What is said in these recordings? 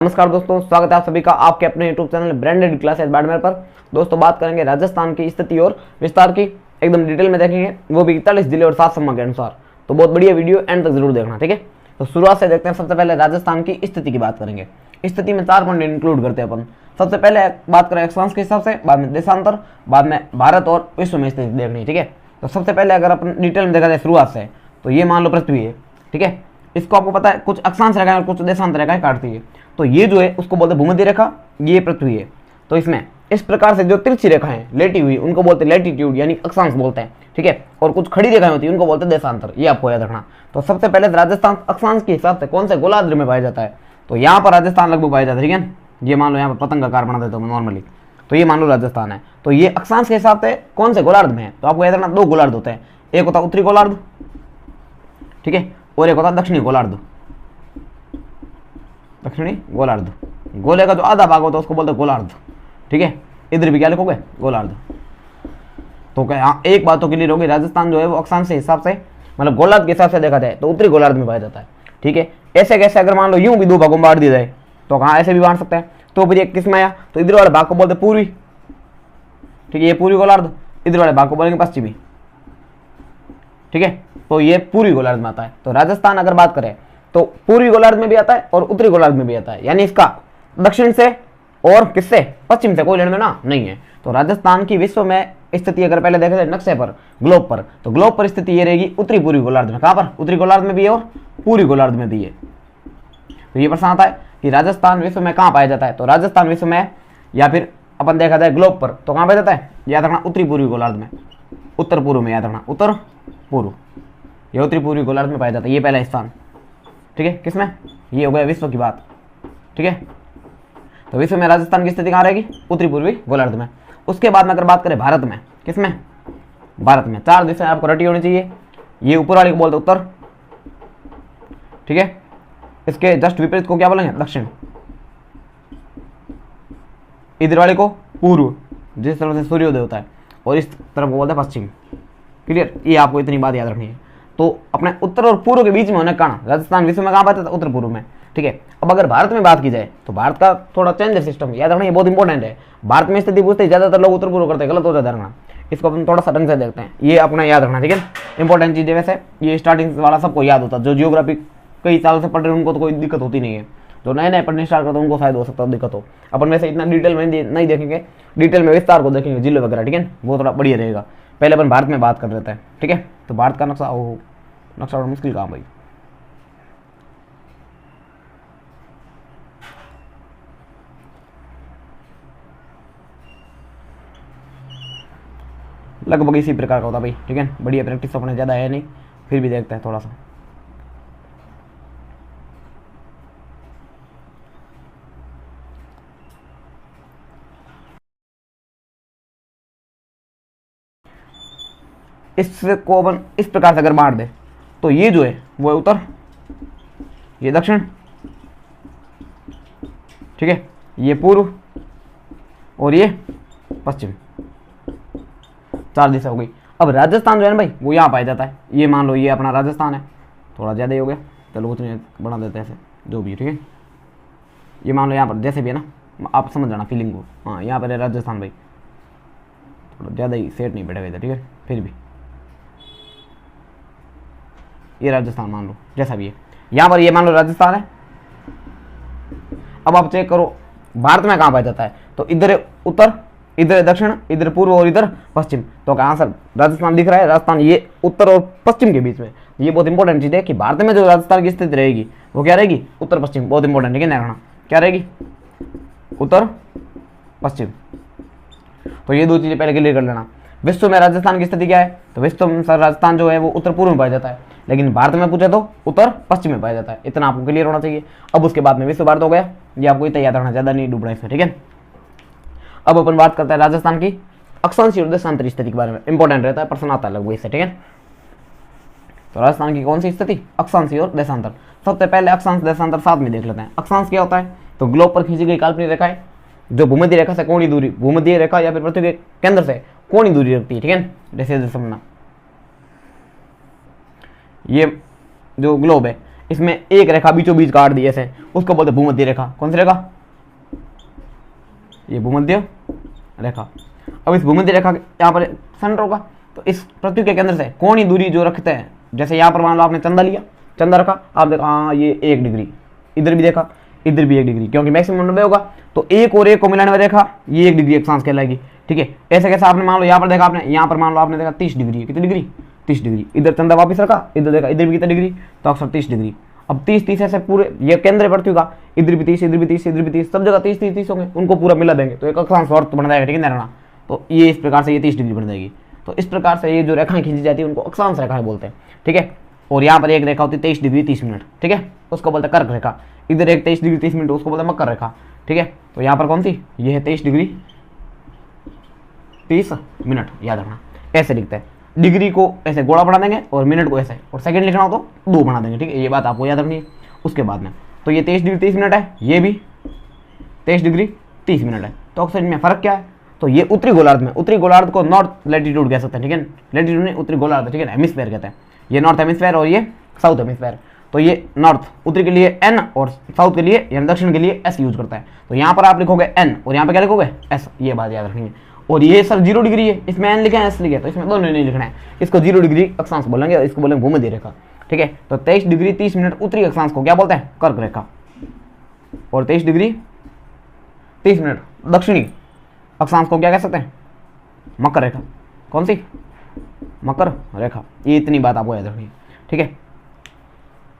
नमस्कार दोस्तों, स्वागत है आप सभी का आपके अपने YouTube channel branded classes Barmer पर। दोस्तों बात करेंगे राजस्थान की स्थिति और विस्तार की, एकदम डिटेल में देखेंगे, वो भी 41 जिले और 7 संभाग के अनुसार। तो बहुत बढ़िया वीडियो एंड तक जरूर देखना, ठीक है। तो शुरुआत से देखते हैं। सबसे पहले राजस्थान की स्थिति की बात करेंगे। स्थिति में 4 पॉइंट इंक्लूड करते हैं अपन। सबसे पहले बात करें अक्षांश के हिसाब से, बाद में देशांतर, बाद में भारत और विश्व में स्थिति देखनी, ठीक है। तो सबसे पहले अगर अपन डिटेल में देखा जाए शुरुआत से, तो ये मान लो पृथ्वी है, ठीक है। इसको आपको पता है कुछ अक्षांश रेखाएं और कुछ देशांतर रेखाएं काटती है। तो ये जो है उसको बोलते हैं भूमध्य रेखा, ये पृथ्वी है। तो इसमें इस प्रकार से जो तिरछी रेखाएं लेटी हुई उनको बोलते हैं लैटिट्यूड यानी अक्षांश बोलते हैं, ठीक है। और कुछ खड़ी रेखाएं होती है उनको बोलते हैं देशांतर, ये आपको याद रखना। तो सबसे पहले राजस्थान अक्षांश के हिसाब से कौन से गोलार्ध में पाया जाता है, तो यहाँ पर राजस्थान लगभग पाया जाता है, ठीक है। ये मान लो यहाँ पर पतंग का आकार बना देता हूँ नॉर्मली, तो ये मान लो राजस्थान है। तो ये अक्षांश के हिसाब से कौन से गोलार्ध में है, तो आपको याद रखना 2 गोलार्ध होते हैं। एक होता है उत्तरी गोलार्ध, ठीक है, और एक होता है दक्षिणी गोलार्ध। दक्षिणी गोलार्ध, गोले का जो आधा भाग होता है उसको बोलते हैं गोलार्ध, ठीक है। इधर भी क्या लिखोगे, गोलार्ध। तो क्या एक बात तो क्लियर होगी, राजस्थान जो है वो अक्षांश के हिसाब से मतलब गोलार्ध के हिसाब से देखा जाए तो उत्तरी गोलार्ध में पाया जाता है, ठीक है। ऐसे कैसे अगर मान लो यूं भी 2 भागों में बांट दिया जाए तो कहाँ ऐसे भी बांट सकते हैं। तो फिर एक किस में आया, तो इधर वाले भाग को बोलते पूर्वी, ठीक है, ये पूर्वी गोलार्ध। इधर वाले भाग को बोलेंगे पश्चिमी, ठीक है। तो ये पूर्वी गोलार्ध में आता है। तो राजस्थान अगर बात करें तो पूर्वी गोलार्ध में भी आता है और उत्तरी गोलार्ध में भी आता है, यानी इसका दक्षिण से और किससे, पश्चिम से कोई लेना देना नहीं है। तो राजस्थान की विश्व में स्थिति अगर पहले देखा जाए नक्शे पर, ग्लोब पर, तो ग्लोब पर स्थिति ये रहेगी उत्तरी पूर्वी गोलार्ध में। कहां पर, उत्तरी गोलार्ध में भी है और पूर्वी गोलार्ध में भी है। तो ये प्रश्न आता है कि राजस्थान विश्व में कहां पाया जाता है, तो राजस्थान विश्व में या फिर अपन देखा जाए ग्लोब पर तो कहां पाया जाता है, याद रखना उत्तरी पूर्वी गोलार्ध में, उत्तर पूर्व में, याद रखना उत्तर पूर्व, ये उत्तरी पूर्वी गोलार्ध में पाया जाता है। ये पहला स्थान, ठीक है, किसमें, ये हो गया विश्व की बात, ठीक है। तो विश्व में राजस्थान की स्थिति कहां रहेगी, उत्तरी पूर्वी गोलार्ध में। उसके बाद में अगर बात करें भारत में, किसमें, भारत में 4 दिशाएं आपको रटी होनी चाहिए। ये ऊपर वाली को बोलते उत्तर, ठीक है। इसके जस्ट विपरीत को क्या बोलेंगे, दक्षिण। इधर वाले को पूर्व, जिस तरफ से सूर्योदय होता है, और इस तरफ को बोलते हैं पश्चिम। क्लियर, ये आपको इतनी बात याद रखनी है। तो अपने उत्तर और पूर्व के बीच में होने का कारण राजस्थान विश्व में कहां पाता था, उत्तर पूर्व में, ठीक है। अब अगर भारत में बात की जाए तो भारत का थोड़ा चेंज सिस्टम याद रखना, ये बहुत इंपॉर्टेंट है। भारत में स्थिति पूछते ज्यादातर लोग उत्तर पूर्व करते हैं, गलत हो जाता है रखना। इसको अपन थोड़ा सा ढंग से देखते हैं, ये अपना याद रखना, ठीक है। इंपॉर्टेंट चीज है, वैसे ये स्टार्टिंग वाला सबको याद होता है। जो जियोग्राफी कई साल से पढ़ रहे हैं उनको तो कोई दिक्कत होती नहीं है, जो नए नए पढ़ने स्टार्ट करते हैं उनको शायद हो सकता है दिक्कत हो। अपन वैसे इतना डिटेल में नहीं देखेंगे, डिटेल में विस्तार को देखेंगे, जिले वगैरह, ठीक है, वो थोड़ा बढ़िया रहेगा। पहले अपन भारत में बात कर लेते हैं, ठीक है। तो भारत का नक्शा, ओह नक्शा बड़ा मुश्किल काम भाई। लगभग इसी प्रकार का होता भाई, ठीक है। बढ़िया प्रैक्टिस अपने ज़्यादा है नहीं, फिर भी देखते हैं थोड़ा सा। इसको अपन इस प्रकार से अगर बांट दे तो ये जो है वो है उत्तर, ये दक्षिण, ठीक है, ये पूर्व और ये पश्चिम। 4 दिशा हो गई। अब राजस्थान जो है ना भाई वो यहाँ पाया जाता है। ये मान लो ये अपना राजस्थान है, थोड़ा ज़्यादा ही हो गया, चलो कुछ नहीं बना देते हैं ऐसे, जो भी, ठीक है। ये मान लो यहाँ पर जैसे भी है ना, आप समझ जाना फीलिंग को। हाँ, यहाँ पर है राजस्थान भाई, थोड़ा ज़्यादा ही सेट नहीं बैठा हुआ था, ठीक है। फिर भी ये राजस्थान मान लो जैसा भी है, यहाँ पर ये मान लो राजस्थान है। अब आप चेक करो भारत में कहाँ पाया जाता है, तो इधर है उत्तर, इधर है दक्षिण, इधर पूर्व और इधर पश्चिम। तो कहाँ सर राजस्थान दिख रहा है, राजस्थान ये उत्तर और पश्चिम के बीच में। ये बहुत इंपॉर्टेंट चीज़ है कि भारत में जो राजस्थान की स्थिति रहेगी वो क्या रहेगी, उत्तर पश्चिम। बहुत इंपॉर्टेंट है, क्या क्या रहेगी, उत्तर पश्चिम। तो ये 2 चीज़ें पहले क्लियर कर लेना। विश्व में राजस्थान की स्थिति क्या है, तो विश्व में सर राजस्थान जो है वो उत्तर पूर्व में पाया जाता है, लेकिन भारत में पूछे तो उत्तर पश्चिम में पाया जाता है। इतना आपको क्लियर होना चाहिए। अब उसके बाद में विश्व भारत हो गया, ये आपको इतना याद रखना, ज़्यादा नहीं डूबना इसमें, ठीक है। अब अपन बात करते हैं राजस्थान की अक्षांशीय और देशांतरी स्थिति के बारे में। इंपॉर्टेंट रहता है, प्रश्न आता है लगभग इससे, ठीक है। तो राजस्थान की कौन सी स्थिति, अक्षांशीय और देशांतर। सबसे पहले अक्षांश देशांतर साथ में देख लेते हैं। अक्षांश क्या होता है, तो ग्लोब पर खींची गई काल्पनिक रेखाएं जो भूमध्य रेखा से कोणी दूरी, भूमध्य रेखा या फिर पृथ्वी के केंद्र से कोणी दूरी रखती है, ठीक है। जैसे समझना, ये जो ग्लोब है इसमें एक रेखा बीचों बीच काट दी ऐसे, उसको बोलते भूमध्य रेखा। कौन सी रेखा? ये भूमध्य रेखा। अब इस भूमध्य रेखा यहाँ पर सेंटर होगा, तो इस पृथ्वी के केंद्र से कोणीय दूरी जो रखते हैं, जैसे यहाँ पर मान लो आपने चंदा लिया, चंदा रखा, आप देखा हाँ ये 1 डिग्री, इधर भी देखा इधर भी 1 डिग्री, क्योंकि मैक्सिमम 90 होगा, तो एक और एक को मिलाने वाली रेखा ये 1 डिग्री अक्षांश कहलाएगी। ठीक है, ऐसे कैसे आपने मान लो यहाँ पर देखा आपने, यहाँ पर मान लो आपने देखा 30 डिग्री, कितनी डिग्री? 30 डिग्री। इधर चंदा वापिस रखा, इधर देखा इधर भी कितनी डिग्री, तो अक्सर 30 डिग्री। अब 30 ऐसे पूरे ये केंद्र पृथ्वी का, इधर भी 30, इधर भी 30, इधर भी 30, सब जगह 30 होंगे, उनको पूरा मिला देंगे तो एक अक्षांश और बन जाएगा। ठीक है ना, तो ये इस प्रकार से ये 30 डिग्री बन जाएगी। तो इस प्रकार से ये जो रेखाएं खींची जाती है उनको अक्षांश रेखाएं बोलते हैं। ठीक है, और यहाँ पर एक रेखा होती है 23 डिग्री 30 मिनट। ठीक है, उसको बोलते हैं कर्क रेखा। इधर एक 23 डिग्री 30 मिनट, उसको बोलते हैं मकर रेखा। ठीक है, तो यहाँ पर कौन सी? ये है 23 डिग्री 30 मिनट, याद रखना। ऐसे लिखते हैं, डिग्री को ऐसे गोला बना देंगे और मिनट को ऐसे, और सेकंड लिखना हो तो 2 बना देंगे। ठीक है, ये बात आपको याद रखनी है। उसके बाद में तो ये 23 डिग्री 30 मिनट है, ये भी 23 डिग्री 30 मिनट है। तो अक्सर इनमें फर्क क्या है? तो ये उत्तरी गोलार्ध में, उत्तरी गोलार्ध को नॉर्थ लैटिट्यूड कह सकते हैं। ठीक है, लैटिट्यूड नहीं, उत्तरी गोलार्ध। ठीक है, हेमिस्फेयर कहते हैं। ये नॉर्थ हेमिस्फेयर और ये साउथ हेमिस्फेयर। तो ये नॉर्थ उत्तरी के लिए एन और साउथ के लिए यानी दक्षिण के लिए एस यूज करता है। तो यहाँ पर आप लिखोगे एन और यहाँ पे क्या लिखोगे? एस। ये बात याद रखनी है। और ये सर 0 डिग्री है, इसमें एन लिखा है एस लिखा है, तो इसमें दोनों नहीं लिखना है। इसको 0 डिग्री अक्षांश बोलेंगे और इसको बोलेंगे भूमध्य रेखा। ठीक है, तो 23 डिग्री 30 मिनट उत्तरी अक्षांश को क्या बोलते हैं? कर्क रेखा। और 23 डिग्री 30 मिनट दक्षिणी अक्षांश को क्या कह सकते हैं? मकर रेखा। कौन सी? मकर रेखा। ये इतनी बात आपको याद रखनी है। ठीक है,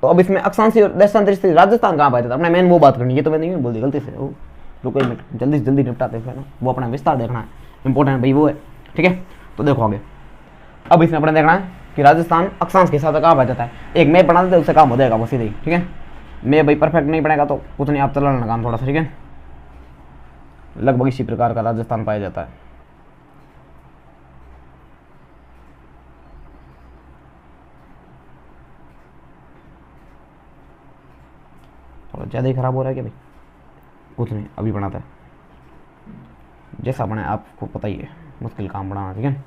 तो अब इसमें अक्षांशी और देशांतरी स्थिति राजस्थान कहाँ पाया था? अपने मेन वो बात करनी है, तो मैंने नहीं बोल दी गलती से। रुको एक मिनट, जल्दी से जल्दी निपटाते हैं ना, वो अपना विस्तार देखना है, इंपॉर्टेंट भाई वो है। ठीक है, तो देखो आगे। अब इसमें अपने देखना है कि राजस्थान अक्षांश के साथ कहाँ पाया जाता है। एक मैप बना देते, उससे काम हो जाएगा वो सीधे। ठीक है, मैं भाई परफेक्ट नहीं पड़ेगा तो कुछ नहीं, आप चलाना काम थोड़ा सा। ठीक है, लगभग इसी प्रकार का राजस्थान पाया जाता है। थोड़ा ज़्यादा ही खराब हो रहा है क्या भाई? कुछ नहीं, अभी बनाता है, जैसा बने आपको पता ही है, मुश्किल काम बनाना। ठीक है,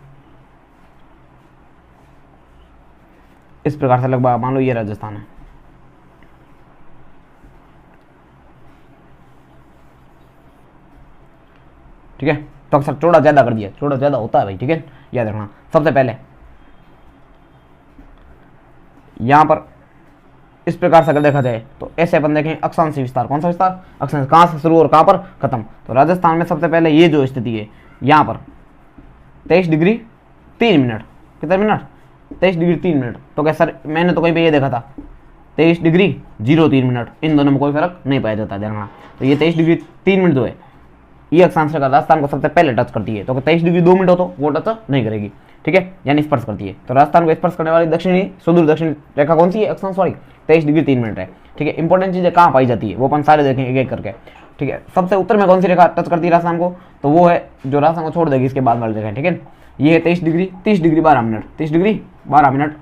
इस प्रकार से लगभग मान लो ये राजस्थान है। ठीक है, तो अक्सर चौड़ा ज़्यादा कर दिया, चौड़ा ज़्यादा होता है भाई। ठीक है, याद रखना। सबसे पहले यहाँ पर इस प्रकार से अगर देखा जाए तो ऐसे अपन देखें अक्षांशी विस्तार। कौन सा विस्तार? अक्षांश। कहाँ से शुरू और कहाँ पर खत्म? तो राजस्थान में सबसे पहले ये जो स्थिति है यहाँ पर 23 डिग्री 3 मिनट, कितने मिनट? 23 degree 3 minute. तो क्या सर मैंने तो कहीं पे ये देखा था 23 डिग्री 03 मिनट, इन दोनों में कोई फर्क नहीं पाया जाता, देखना। तो ये 23 डिग्री 3 मिनट जो है ये अक्षांश रेखा राजस्थान को सबसे पहले टच करती है। तो 23 डिग्री 2 मिनट हो तो वो टच नहीं करेगी। ठीक है, यानी स्पर्श करती है। तो राजस्थान को स्पर्श करने वाली दक्षिणी सुदूर दक्षिण रेखा कौन सी है? अक्षांश वाली 23 डिग्री 3 मिनट है। ठीक है, इंपॉर्टेंट चीजें कहाँ पाई जाती है वो अपन सारे देखेंगे एक एक करके। ठीक है, सबसे उत्तर में कौन सी रेखा टच करती है राजस्थान को? तो वो है जो राजस्थान को छोड़ देगी इसके बाद वाली रेखा। ठीक है, ये है 23 degree 30 degree 12 minute, 30 degree 12 minute.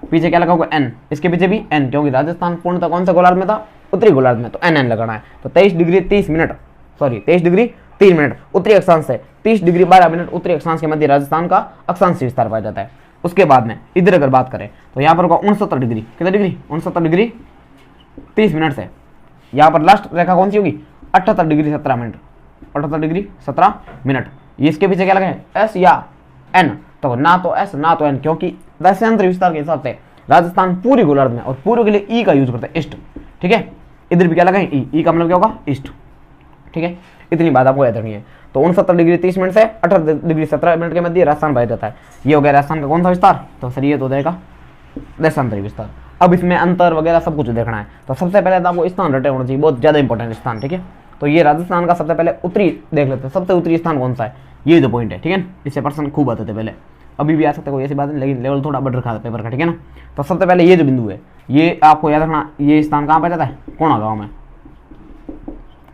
पीछे क्या लगा होगा? एन। इसके पीछे भी एन, क्योंकि राजस्थान पूर्णतः कौन सा गोलार्ध में था? उत्तरी गोलार्ध में, तो एन एन लगाना है। तो 23 degree 30 minute, sorry 23 degree 3 minute उत्तरी अक्षांश से 30 डिग्री 12 मिनट उत्तरी अक्षांश के मध्य राजस्थान का अक्षांश विस्तार पाया जाता है। उसके बाद में इधर अगर बात करें तो यहाँ पर होगा 69 डिग्री, कितना डिग्री? 69 डिग्री 30 मिनट से यहाँ पर लास्ट रेखा कौन सी होगी? 78 डिग्री 17 मिनट, 78 डिग्री 17 मिनट। ये इसके पीछे क्या लगे हैं? एस या एन? तो ना तो एस ना तो एन, क्योंकि देशांतरी विस्तार के हिसाब से राजस्थान पूरी गोलार्ध में और पूरे के लिए ई का यूज करता है, ईस्ट। ठीक है, इधर भी क्या लगा है? ई का मतलब क्या होगा? ईस्ट। ठीक है, इतनी बात आपको याद रखनी है। तो 69 डिग्री 30 मिनट से 78 डिग्री 17 मिनट के मध्य राजस्थान पाया जाता है। ये हो गया राजस्थान का कौन सा विस्तार? तो सर ये तो हो जाएगा देशांतरी विस्तार। अब इसमें अंतर वगैरह सब कुछ देखना है। तो सबसे पहले तो आपको स्थान रटे होना चाहिए, बहुत ज्यादा इंपॉर्टेंट स्थान। ठीक है, तो ये राजस्थान का सबसे पहले उत्तरी देख लेते हैं, सबसे उत्तरी स्थान कौन सा है? ये जो पॉइंट है। ठीक है, इससे पर्सन खूब आते थे पहले, अभी भी आ सकते कोई ऐसी बात नहीं, लेकिन लेवल थोड़ा बढ़ रखा था पेपर का। ठीक है ना, तो सबसे पहले ये जो बिंदु है ये आपको याद रखना, ये स्थान कहाँ पाया जाता है? कोणा गाँव में,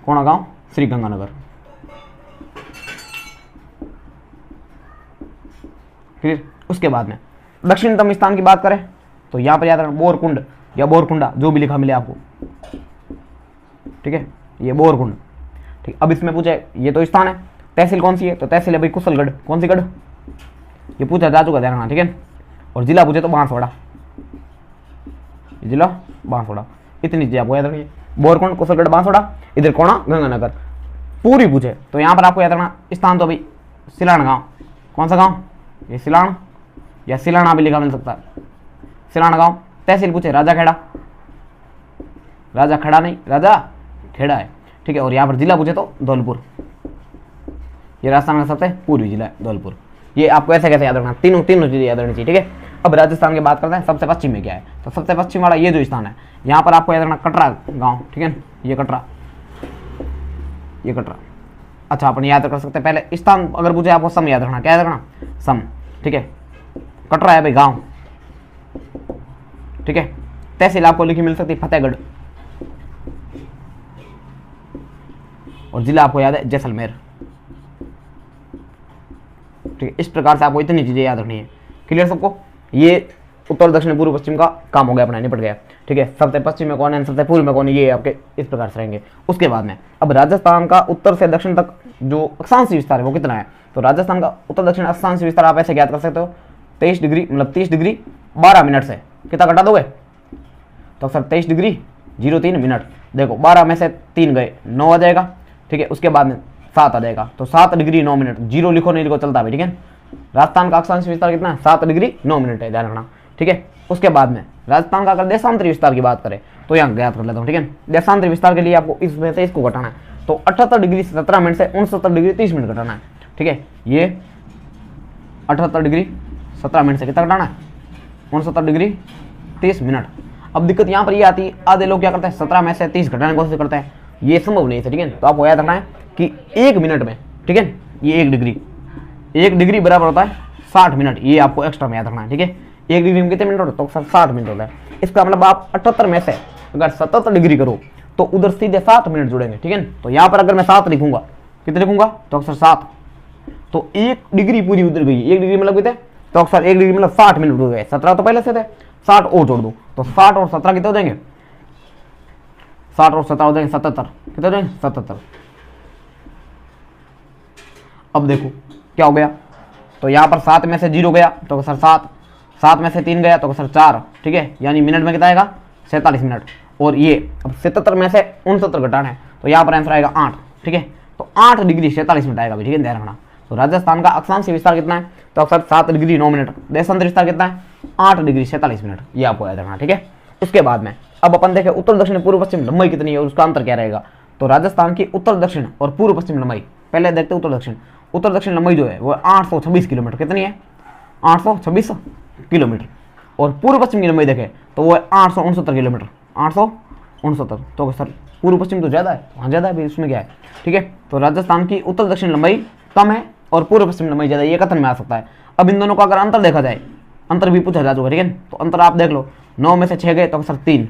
कोणा गाँव श्री गंगानगर। फिर उसके बाद में दक्षिणतम स्थान की बात करें तो यहाँ पर याद रखना बोरकुंड या बोरकुंडा, जो भी लिखा मिले आपको। ठीक है, ये बोरकुंड। ठीक, अब इसमें पूछे ये तो स्थान है, तहसील कौन सी है? तो तहसील है भाई कुशलगढ़। कौन सी गढ़? ये पूछा जा चुका, ध्यान रखना। ठीक है, और जिला पूछे तो बांसवाड़ा, जिला बांसवाड़ा। इतनी चीज आपको याद रखनी है। बोरकुंड, कुशलगढ़, बांसवाड़ा, इधर कोणा, गंगानगर, पूरी पूछे तो यहाँ पर आपको याद रखना स्थान तो अभी सिलान गांव। कौन सा गांव? ये सिलान या सिलाना भी लिखा मिल सकता है, सिलान गांव। तहसील पूछे राजा खेड़ा, राजा खड़ा नहीं, राजा खेड़ा है, ठीक है। और यहाँ पर जिला पूछे तो धौलपुर, ये राजस्थान का सबसे पूर्वी जिला है धौलपुर। ये आपको ऐसे कैसे याद रखना, तीनों चीजें याद रखनी चाहिए, ठीक है। अब राजस्थान की बात करते हैं, सबसे पश्चिम में क्या है, तो सबसे पश्चिम वाला ये जो स्थान है, यहाँ पर आपको याद रखना कटरा गांव, ठीक है। ये कटरा, ये कटरा। अच्छा, अपन याद कर सकते हैं पहले स्थान अगर पूछे आपको सम याद रखना, क्या याद रखना? सम, ठीक है। कटरा है भाई गांव, ठीक है। तहसील आपको लिखी मिल सकती है फतेहगढ़, और जिला आपको याद है जैसलमेर, ठीक है। इस प्रकार से आपको इतनी चीजें याद रखनी है। क्लियर सबको? ये उत्तर दक्षिण पूर्व पश्चिम का काम हो गया, अपना निपट गया, ठीक है। सबसे पश्चिम में कौन है, सबसे पूर्व में कौन है, ये आपके इस प्रकार से रहेंगे। उसके बाद में अब राजस्थान का उत्तर से दक्षिण तक जो अक्षांशीय विस्तार है वो कितना है, तो राजस्थान का उत्तर दक्षिण अक्षांशीय विस्तार आप ऐसे ज्ञात कर सकते हो 23 डिग्री, मतलब 30 डिग्री 12 मिनट से कितना घटा दोगे, तो सर 23 डिग्री 03 मिनट। देखो 12 में से 3 गए 9 आ जाएगा, ठीक है। उसके बाद में 7 आ जाएगा, तो 7 डिग्री 9 मिनट, जीरो लिखो नहीं लिखो चलता है, ठीक है। राजस्थान का अक्षांशीय विस्तार कितना है, 7 डिग्री 9 मिनट है, ध्यान रखना, ठीक है। उसके बाद में राजस्थान का अगर देशांतरी विस्तार की बात करें तो यहाँ ज्ञात कर लेता हूँ, ठीक है। देशांतरी विस्तार के लिए आपको इसमें से इसको घटाना है, तो 78 डिग्री 17 मिनट से 69 डिग्री 30 मिनट घटाना है, ठीक है। ये 78 डिग्री 17 मिनट से कितना घटाना है, 69 डिग्री 30 मिनट। अब दिक्कत यहाँ पर ये आती है, आधे लोग क्या करते हैं 17 में से 30 घटाने की कोशिश करते हैं, ये संभव नहीं है, ठीक है। तो आपको याद रखना है कि 1 मिनट में, ठीक है, ये 1 डिग्री बराबर होता है 60 मिनट, ये आपको एक्स्ट्रा में याद रखना है, ठीक है। 1 डिग्री में कितने मिनट होते हैं, तो 60 मिनट होता है। इसका मतलब आप 78 में से अगर 77 डिग्री करो तो उधर सीधे 7 मिनट जुड़ेंगे, ठीक है। तो यहाँ पर अगर मैं 7 लिखूंगा, कितने लिखूंगा, तो अक्सर 7, तो 1 डिग्री पूरी उधर गई। 1 डिग्री मतलब कितने, तो अक्सर 1 डिग्री मतलब 60 मिनट हो गए, 17 तो पहले से थे, 60 और जोड़ दो तो 60 और 17 कितने हो जाएंगे, 60 और 17 हो जाएंगे 77, कितने हो जाएंगे 77। अब देखो क्या हो गया, तो यहाँ पर 7 में से 0 गया तो सर 7, 7 में से 3 गया तो सर 4, ठीक है। यानी मिनट में कितना आएगा, 47 मिनट। और ये अब 77 में से 69 घटाना है, तो यहाँ पर आंसर आएगा 8, ठीक है। तो 8 डिग्री 47 मिनट आएगा, ठीक है, ध्यान रखना। तो राजस्थान का अक्षांशीय विस्तार कितना है, तो अक्सर 7 डिग्री 9 मिनट। देशांतरी विस्तार कितना है, 8 डिग्री 47 मिनट, ये आपको याद रखना, ठीक है। उसके बाद में अब अपन देखें उत्तर दक्षिण पूर्व पश्चिम लंबाई कितनी है और उसका अंतर क्या रहेगा। तो राजस्थान की उत्तर दक्षिण और पूर्व पश्चिम लंबाई, पहले देखते हैं उत्तर दक्षिण। उत्तर दक्षिण लंबाई जो है वो 826 किलोमीटर, कितनी है, 826 किलोमीटर। और पूर्व पश्चिम की लंबाई देखें तो वो है 869 किलोमीटर, 869। तो सर पूर्व पश्चिम तो ज़्यादा है, वहाँ ज़्यादा है भी, उसमें क्या है, ठीक है। तो राजस्थान की उत्तर दक्षिण लंबाई कम है और पूर्व पश्चिम लंबाई ज़्यादा है, ये कथन में आ सकता है। अब इन दोनों का अगर अंतर देखा जाए, अंतर भी पूछा जा चुका, ठीक है। तो अंतर आप देख लो, 9 में से 6 गए तो सर 3,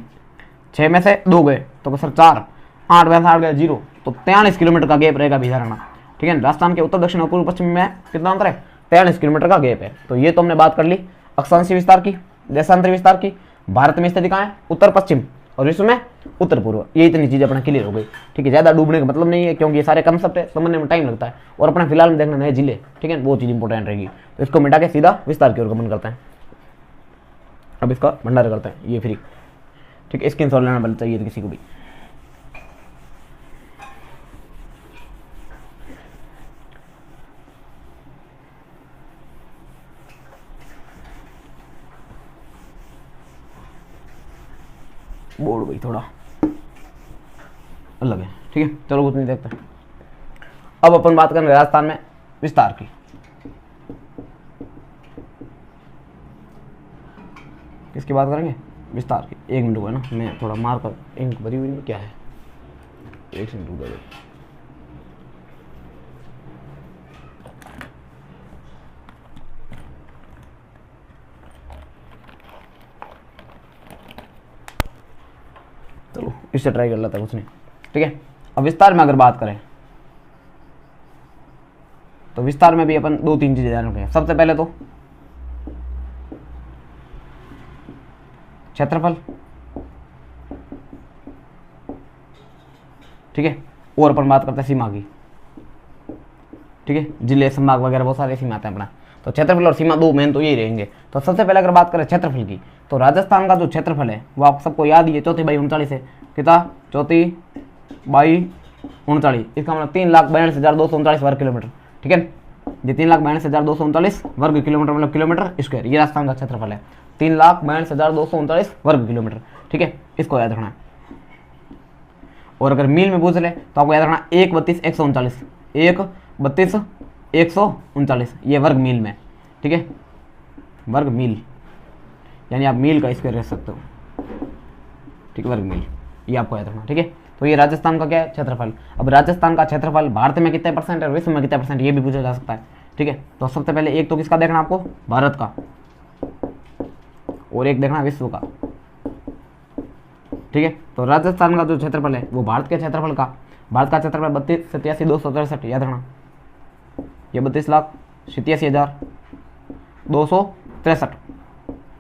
6 में से 2 गए तो सर 4, 8 में से 8 गए 0, तो 43 किलोमीटर का गैप रहेगा भी, ध्यान रखना, ठीक है। राजस्थान के उत्तर दक्षिण और पूर्व पश्चिम में कितना अंतर है, 43 किलोमीटर का गैप है। तो ये तो हमने बात कर ली अक्षांशीय विस्तार की, देशांतरी विस्तार की। भारत में स्थिति कहाँ है, उत्तर पश्चिम, और विश्व में उत्तर पूर्व। ये इतनी चीज़ अपना क्लियर हो गई, ठीक है। ज़्यादा डूबने का मतलब नहीं है, क्योंकि ये सारे कंसेप्ट है, समझने में टाइम लगता है, और अपना फिलहाल में देखना नए जिले, ठीक है, वो चीज़ इंपॉर्टेंट रहेगी। तो इसको मिटा के सीधा विस्तार की ओर गमन करते हैं। अब इसका भंडार करते हैं, ये फ्री, ठीक है। स्क्रीन शॉट लेना चाहिए किसी को भी। बोर्ड भाई थोड़ा अलग है, ठीक है, चलो कुछ नहीं देखते। अब अपन बात करेंगे राजस्थान में विस्तार की। किसकी बात करेंगे, विस्तार की। 1 मिनट हुआ ना, मैं थोड़ा मार कर इंक भरी हुई नहीं, क्या है, 1 मिनट रुक जाए। चलो इससे ट्राई कर लेता है, कुछ नहीं, ठीक है। अब विस्तार में अगर बात करें तो विस्तार में भी अपन 2-3 चीजें ध्यान रखें। सबसे पहले तो क्षेत्रफल, ठीक है, और अपन बात करते हैं सीमा की, ठीक है। जिले संभाग वगैरह बहुत सारे सीमा आते हैं अपना। तो क्षेत्रफल और सीमा दो मेन तो यही रहेंगे। तो सबसे पहले अगर बात करें क्षेत्रफल की, तो राजस्थान का जो क्षेत्रफल है वो आप सबको याद ही है, 34/39 है। कितना? 34/39। इसका मतलब 3,42,239 वर्ग किलोमीटर। ठीक है, ये 3,42,239 वर्ग किलोमीटर मतलब किलोमीटर स्क्वायर, ये राजस्थान का क्षेत्रफल है, 3,42,239 वर्ग किलोमीटर। ठीक है, इसको याद रखना है। और अगर मील में पूछ ले तो आपको याद रखना 1/32,139, 1/32,139 ये वर्ग मील में। ठीक है, वर्ग मील यानी आप मील का स्क्वायर रख सकते हो। ठीक है, वर्ग मील, ये आपको याद रखना। ठीक है, तो ये राजस्थान का क्या है? क्षेत्रफल। अब राजस्थान का क्षेत्रफल भारत में कितने परसेंट है, विश्व में कितने परसेंट, ये भी पूछा जा सकता है। ठीक है, तो सबसे पहले एक तो किसका देखना आपको? भारत का, और एक देखना विश्व का। ठीक है, तो राजस्थान का जो क्षेत्रफल है वो भारत के क्षेत्रफल का, भारत का क्षेत्रफल 32,87,263, याद रखना ये 32,87,263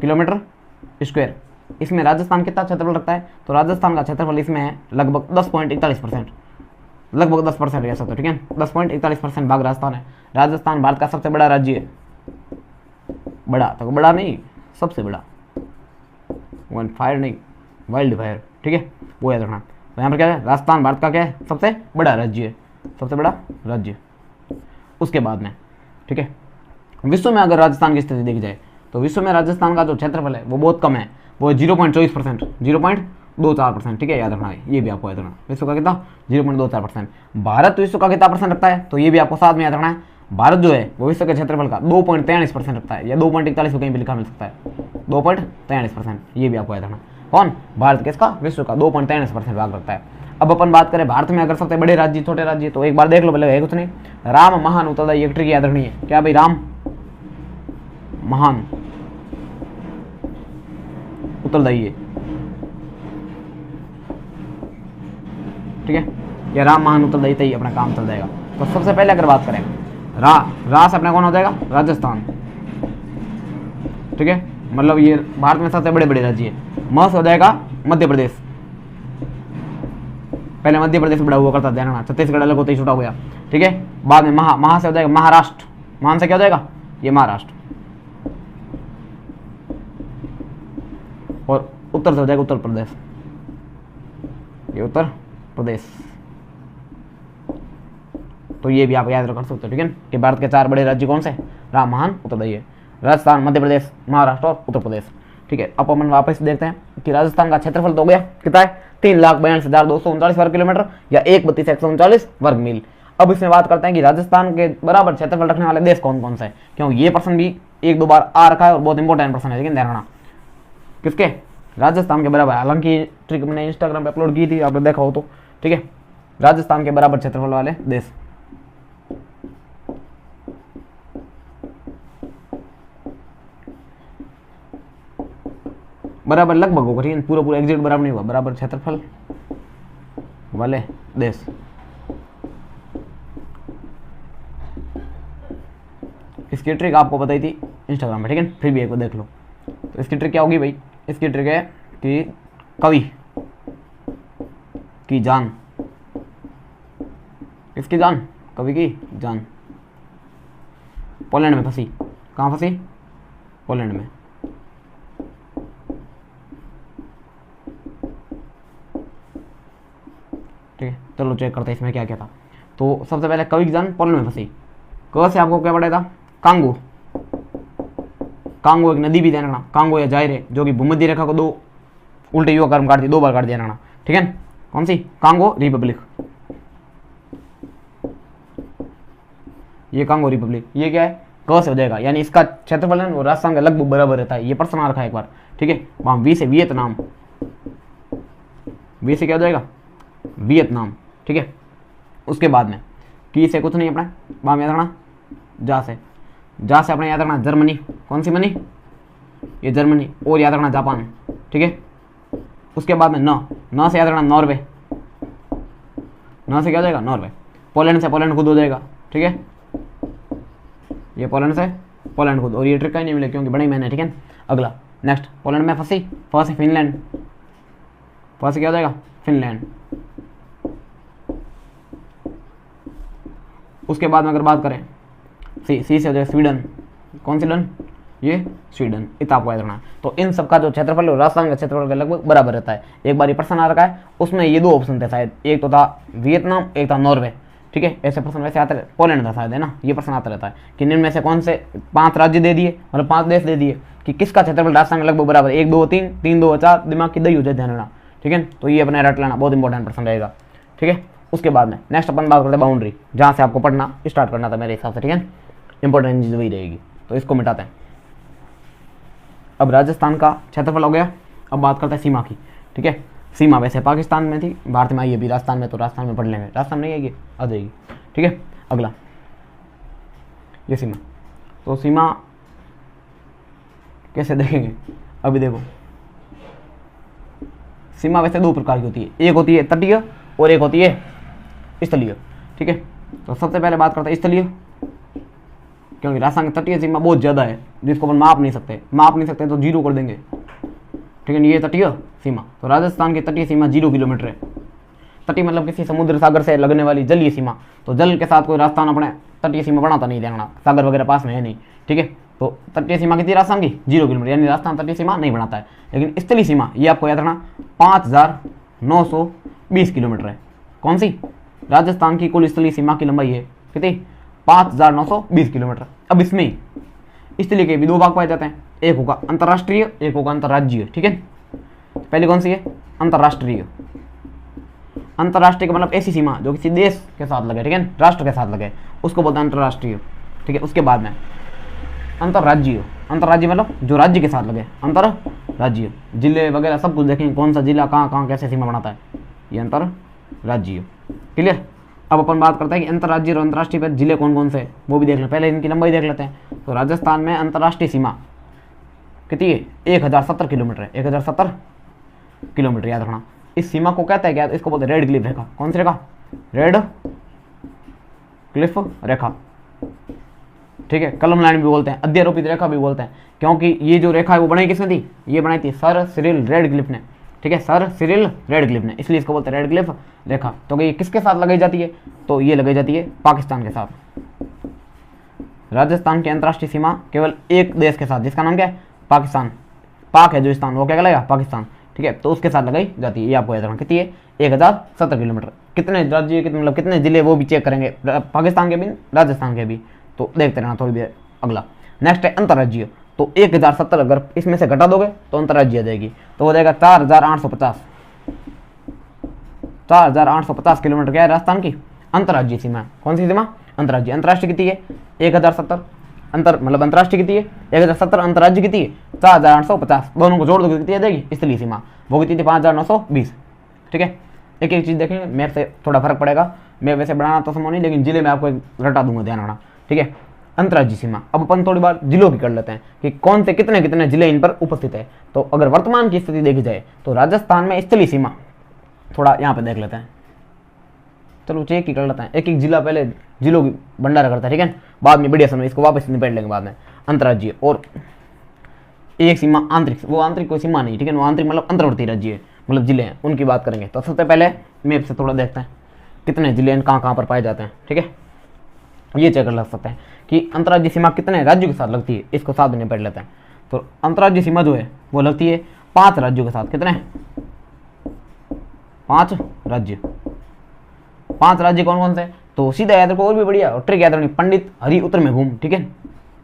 किलोमीटर स्क्वायर। इसमें राजस्थान कितना क्षेत्रफल रखता है? तो राजस्थान का क्षेत्रफल इसमें है लगभग 10.41%, लगभग 10% कह सकते हो। ठीक है, 10.41% भाग राजस्थान है। राजस्थान भारत का सबसे बड़ा राज्य है, बड़ा तो बड़ा नहीं, सबसे बड़ा, 1/5 नहीं, वर्ल्ड फायर। ठीक है, वो याद रखना। तो यहाँ पर क्या है? राजस्थान भारत का क्या है? सबसे बड़ा राज्य है, सबसे बड़ा राज्य। उसके बाद में ठीक है, विश्व में अगर राजस्थान की स्थिति देखी जाए तो विश्व में राजस्थान का जो क्षेत्रफल है वो बहुत कम है, वो 0.24%, 0.24%। ठीक है, याद रखना है, ये भी आपको याद रखना। विश्व का कितना? 0.24%। भारत विश्व का कितना परसेंट रखता है? तो ये भी आपको साथ में याद रखना है। भारत जो है वो विश्व के क्षेत्रफल का 2.43% रखता है, या 2.41 कहीं भी लिखा मिल सकता है, 2.43%, ये भी आपको याद रखना। कौन? भारत किसका? विश्व का 2.43% भाग रखता है। अब अपन बात करें भारत में अगर सबसे बड़े राज्य, छोटे राज्य, तो एक बार देख लो पहले, है कुछ नहीं, राम महान उत्तरदायी, एक ट्रिक याद रखनी है। क्या भाई? राम महान उत्तरदायी है। ठीक है, या राम महान उत्तरदायी ही अपना काम चल जाएगा। तो सबसे पहले अगर बात करें रा से अपना कौन हो जाएगा? राजस्थान। ठीक है, मतलब ये भारत में सबसे बड़े बड़े राज्य है। म से हो जाएगा मध्य प्रदेश, पहले मध्य प्रदेश बड़ा हुआ करता था, छत्तीसगढ़ अलग होते ही छूटा हो गया। ठीक है, बाद में महा से हो जाएगा महाराष्ट्र, महान से क्या हो जाएगा? ये महाराष्ट्र। और उत्तर से हो जाएगा उत्तर प्रदेश, ये उत्तर प्रदेश। तो ये भी आप याद रख सकते हो। ठीक है, कि भारत के 4 बड़े राज्य कौन से? राम महान उत्तरदायी है, राजस्थान, मध्य प्रदेश, महाराष्ट्र और उत्तर प्रदेश। ठीक है, अब अपन वापस देखते हैं कि राजस्थान का क्षेत्रफल तो हो गया, कितना है? 3,42,239 वर्ग किलोमीटर, या 1/32,139 वर्ग मील। अब इसमें बात करते हैं कि राजस्थान के बराबर क्षेत्रफल रखने वाले देश कौन कौन से हैं, क्योंकि ये प्रश्न भी 1-2 बार आ रखा है और बहुत इंपॉर्टेंट प्रश्न है। लेकिन ध्यान रखना, किसके? राजस्थान के बराबर। हालांकि ट्रिक मैंने इंस्टाग्राम पे अपलोड की थी, आपने देखा हो तो। ठीक है, राजस्थान के बराबर क्षेत्रफल वाले देश, बराबर लगभग होगा, ठीक है, पूरा एग्जैक्ट बराबर नहीं हुआ, बराबर क्षेत्रफल वाले देश। इसकी ट्रिक आपको बताई थी इंस्टाग्राम पे, ठीक है, फिर भी एक बार देख लो। तो इसकी ट्रिक क्या होगी भाई? इसकी ट्रिक है कि कवि की जान, किसकी जान? कवि की जान पोलैंड में फंसी। कहाँ फंसी? पोलैंड में। ठीक है, चलो चेक करते हैं इसमें क्या क्या था। तो सबसे पहले कवि की जान पोलैंड में फंसी। क से आपको क्या पढ़ा था? कांगो। कांगो एक नदी भी ध्यान रखना, कांगो या जायरे, जो कि भूमध्य रेखा को 2 उल्टे युवा कर्म काटती, 2 बार काट दिया रखना। ठीक है, कौन सी? Congo republic. ये कांगो रिपब्लिक, ये क्या है? क से हो जाएगा, यानी इसका क्षेत्रफल है वो राजस्थान का लगभग बराबर रहता है। ये प्रश्न आ रखा है एक बार। ठीक है, वहां वी से वियतनाम, वी से क्या हो जाएगा? वियतनाम। ठीक है, उसके बाद में की से कुछ नहीं अपना, वहां याद रखना जा से अपने याद रखना जर्मनी। कौन सी मनी? ये जर्मनी। और याद रखना जापान। ठीक है, उसके बाद में न से याद रखना नॉर्वे। न से क्या हो जाएगा? नॉर्वे। पोलैंड से पोलैंड खुद हो जाएगा। ठीक है, ये पोलैंड से पोलैंड खुद, और ये ट्रिक का ही नहीं मिले क्योंकि बड़ी मैंने। ठीक है, अगला नेक्स्ट, पोलैंड में फंसी, फंसे फिनलैंड, फंसे क्या हो जाएगा? फिनलैंड। उसके बाद में अगर बात करें सी से हो जाएगा स्वीडन, कौन सी डन, ये स्वीडन, इतना आपको याद रखना है। तो इन सब का जो क्षेत्रफल है राजस्थान का क्षेत्रफल के लगभग बराबर रहता है। एक बार ये प्रश्न आ रखा है, उसमें ये दो ऑप्शन थे शायद, एक तो था वियतनाम, एक था नॉर्वे, ठीक है। ऐसे प्रश्न वैसे आते रहते, पोलैंड था शायद, है ना, ये प्रश्न आता रहता है कि निम्न में से कौन से 5 राज्य दे दिए, मतलब 5 देश दे दिए कि किसका क्षेत्रफल राजस्थान का लगभग बराबर, 1 2 3 3 2 4, दिमाग की दही हो जाए, ध्यान रखना, ठीक है। तो ये अपने रट लेना, बहुत इंपॉर्टेंट प्रश्न रहेगा, ठीक है। उसके बाद में नेक्स्ट अपन बात करते हैं बाउंड्री, जहाँ से आपको पढ़ना स्टार्ट करना था मेरे हिसाब से, ठीक है। इंपॉर्टेंट चीज वही रहेगी, तो इसको मिटाते हैं। अब राजस्थान का क्षेत्रफल हो गया, अब बात करते हैं सीमा की, ठीक है। सीमा वैसे पाकिस्तान में थी, भारत में आई है, भी राजस्थान में, तो राजस्थान में पढ़ लेंगे, राजस्थान नहीं आएगी, आ जाएगी, ठीक है। अगला ये सीमा, तो सीमा कैसे देखेंगे, अभी देखो सीमा वैसे 2 प्रकार की होती है, एक होती है तटीय और एक होती है स्थलीय, ठीक है। तो सबसे पहले बात करते हैं स्थलीय, क्योंकि राजस्थान की तटीय सीमा बहुत ज़्यादा है, जिसको अपन माप नहीं सकते तो 0 कर देंगे, ठीक है। ये तटीय सीमा, तो राजस्थान की तटीय सीमा 0 किलोमीटर है। तटीय मतलब किसी समुद्र सागर से लगने वाली जलीय सीमा, तो जल के साथ कोई राजस्थान अपने तटीय सीमा बनाता नहीं, देखना सागर वगैरह पास में है नहीं, ठीक है। तो तटीय सीमा कितनी राजस्थान की 0 किलोमीटर, यानी राजस्थान तटीय सीमा नहीं बनाता है। लेकिन स्थलीय सीमा ये आपको याद रखना 5920 किलोमीटर है। कौन सी, राजस्थान की कुल स्थलीय सीमा की लंबाई है कितनी, 5920 किलोमीटर। अब इसमें स्थलीय के भी 2 भाग पाए जाते हैं, एक होगा अंतर्राष्ट्रीय, एक होगा अंतर्राज्यीय, ठीक है। पहले कौन सी है, अंतर्राष्ट्रीय। अंतर्राष्ट्रीय का मतलब ऐसी सीमा जो किसी देश के साथ लगे, ठीक है, राष्ट्र के साथ लगे, उसको बोलते हैं अंतर्राष्ट्रीय, ठीक है। उसके बाद में अंतर्राज्यीय, अंतर्राज्यीय मतलब जो राज्य के साथ लगे, अंतर्राज्यीय, जिले वगैरह सब कुछ देखेंगे, कौन सा जिला कहाँ कहाँ कैसे सीमा बनाता है, ये अंतर्राज्यीय, क्लियर। अब अपन बात करते हैं कि अंतर्राज्यीय और अंतर्राष्ट्रीय पर जिले कौन कौन से हैं, वो भी देख लें, पहले इनकी लंबाई देख लेते हैं। तो राजस्थान में अंतर्राष्ट्रीय सीमा कितनी है, 1070 किलोमीटर है, 1070 किलोमीटर, याद रखना। इस सीमा को कहता है क्या, इसको बोलते हैं रेड क्लिफ रेखा। कौन सी रेखा, रेड क्लिफ रेखा, ठीक है। कलम लाइन भी बोलते हैं, अध्यारोपित रेखा भी बोलते हैं, क्योंकि ये जो रेखा है वो बनाई किसने थी, ये बनाई थी सर सिरिल रेडक्लिफ ने, ठीक है, सर सिरिल रेडक्लिफ ने, इसलिए इसको बोलते हैं रेडक्लिफ रेखा। तो ये किसके साथ लगाई जाती है, तो ये लगाई जाती है पाकिस्तान के साथ। राजस्थान की अंतर्राष्ट्रीय सीमा केवल एक देश के साथ, जिसका नाम क्या है, पाकिस्तान, पाक है जो स्थान, वो क्या कहलाएगा, पाकिस्तान, ठीक है। तो उसके साथ लगाई जाती है, ये आपको याद रखना। कितनी है, 1070 किलोमीटर। कितने राज्य, कितने मतलब कितने जिले, वो भी चेक करेंगे, पाकिस्तान के भी राजस्थान के भी, तो देखते रहना थोड़ी देर। अगला नेक्स्ट है अंतर्राज्यीय, तो 1070 अगर इसमें से घटा दोगे तो अंतर्राज्यीय आ जाएगी, तो हो जाएगा 4850 किलोमीटर, क्या है राजस्थान की अंतर्राज्यीय सीमा। कौन सी सीमा, अंतर्राज्यीय। अंतर्राष्ट्रीय कितनी है 1070, मतलब अंतर्राष्ट्रीय कितनी है 1070, अंतर्राज्य कितनी है 4850, दोनों को जोड़ दोगे कितनी आ जाएगी स्थलीय सीमा, वो कितनी थी 5920, ठीक है। एक एक चीज़ देखेंगे, मैप से थोड़ा फर्क पड़ेगा, मैं वैसे बढ़ाना तो संभव नहीं, लेकिन जिले में आपको रटा दूंगा, ध्यान रखना, ठीक है। अंतर्राज्यीय सीमा, अब अपन थोड़ी बार जिलों की कर लेते हैं कि कौन से कितने कितने जिले इन पर उपस्थित है। तो अगर वर्तमान की स्थिति देखी जाए तो राजस्थान में स्थलीय सीमा, थोड़ा यहाँ पे देख लेते हैं, चलो चेक ही कर लेते हैं, एक एक जिला पहले जिलों की भंडारा करता है, ठीक है, बाद में बढ़िया समय इसको वापस निपट लेंगे बाद में। अंतर्राज्यीय और एक सीमा आंतरिक, वो आंतरिक कोई सीमा नहीं, ठीक है, वो आंतरिक मतलब अंतर्वर्ती राज्य है, मतलब जिले हैं, उनकी बात करेंगे। तो सबसे पहले मैप से थोड़ा देखते हैं कितने जिले कहाँ कहाँ पर पाए जाते हैं, ठीक है, ये चेक कर लग सकते हैं कि अंतर्राज्यीय सीमा कितने राज्यों के साथ लगती है, इसको साथ में निपट लेते हैं। तो अंतर्राज्यीय सीमा जो है वो लगती है 5 राज्यों के साथ, कितने 5 राज्य। 5 राज्य कौन कौन से, तो सीधा याद रखो, और भी बढ़िया और ट्रिक याद रखनी, पंडित हरि उत्तर में घूम, ठीक है,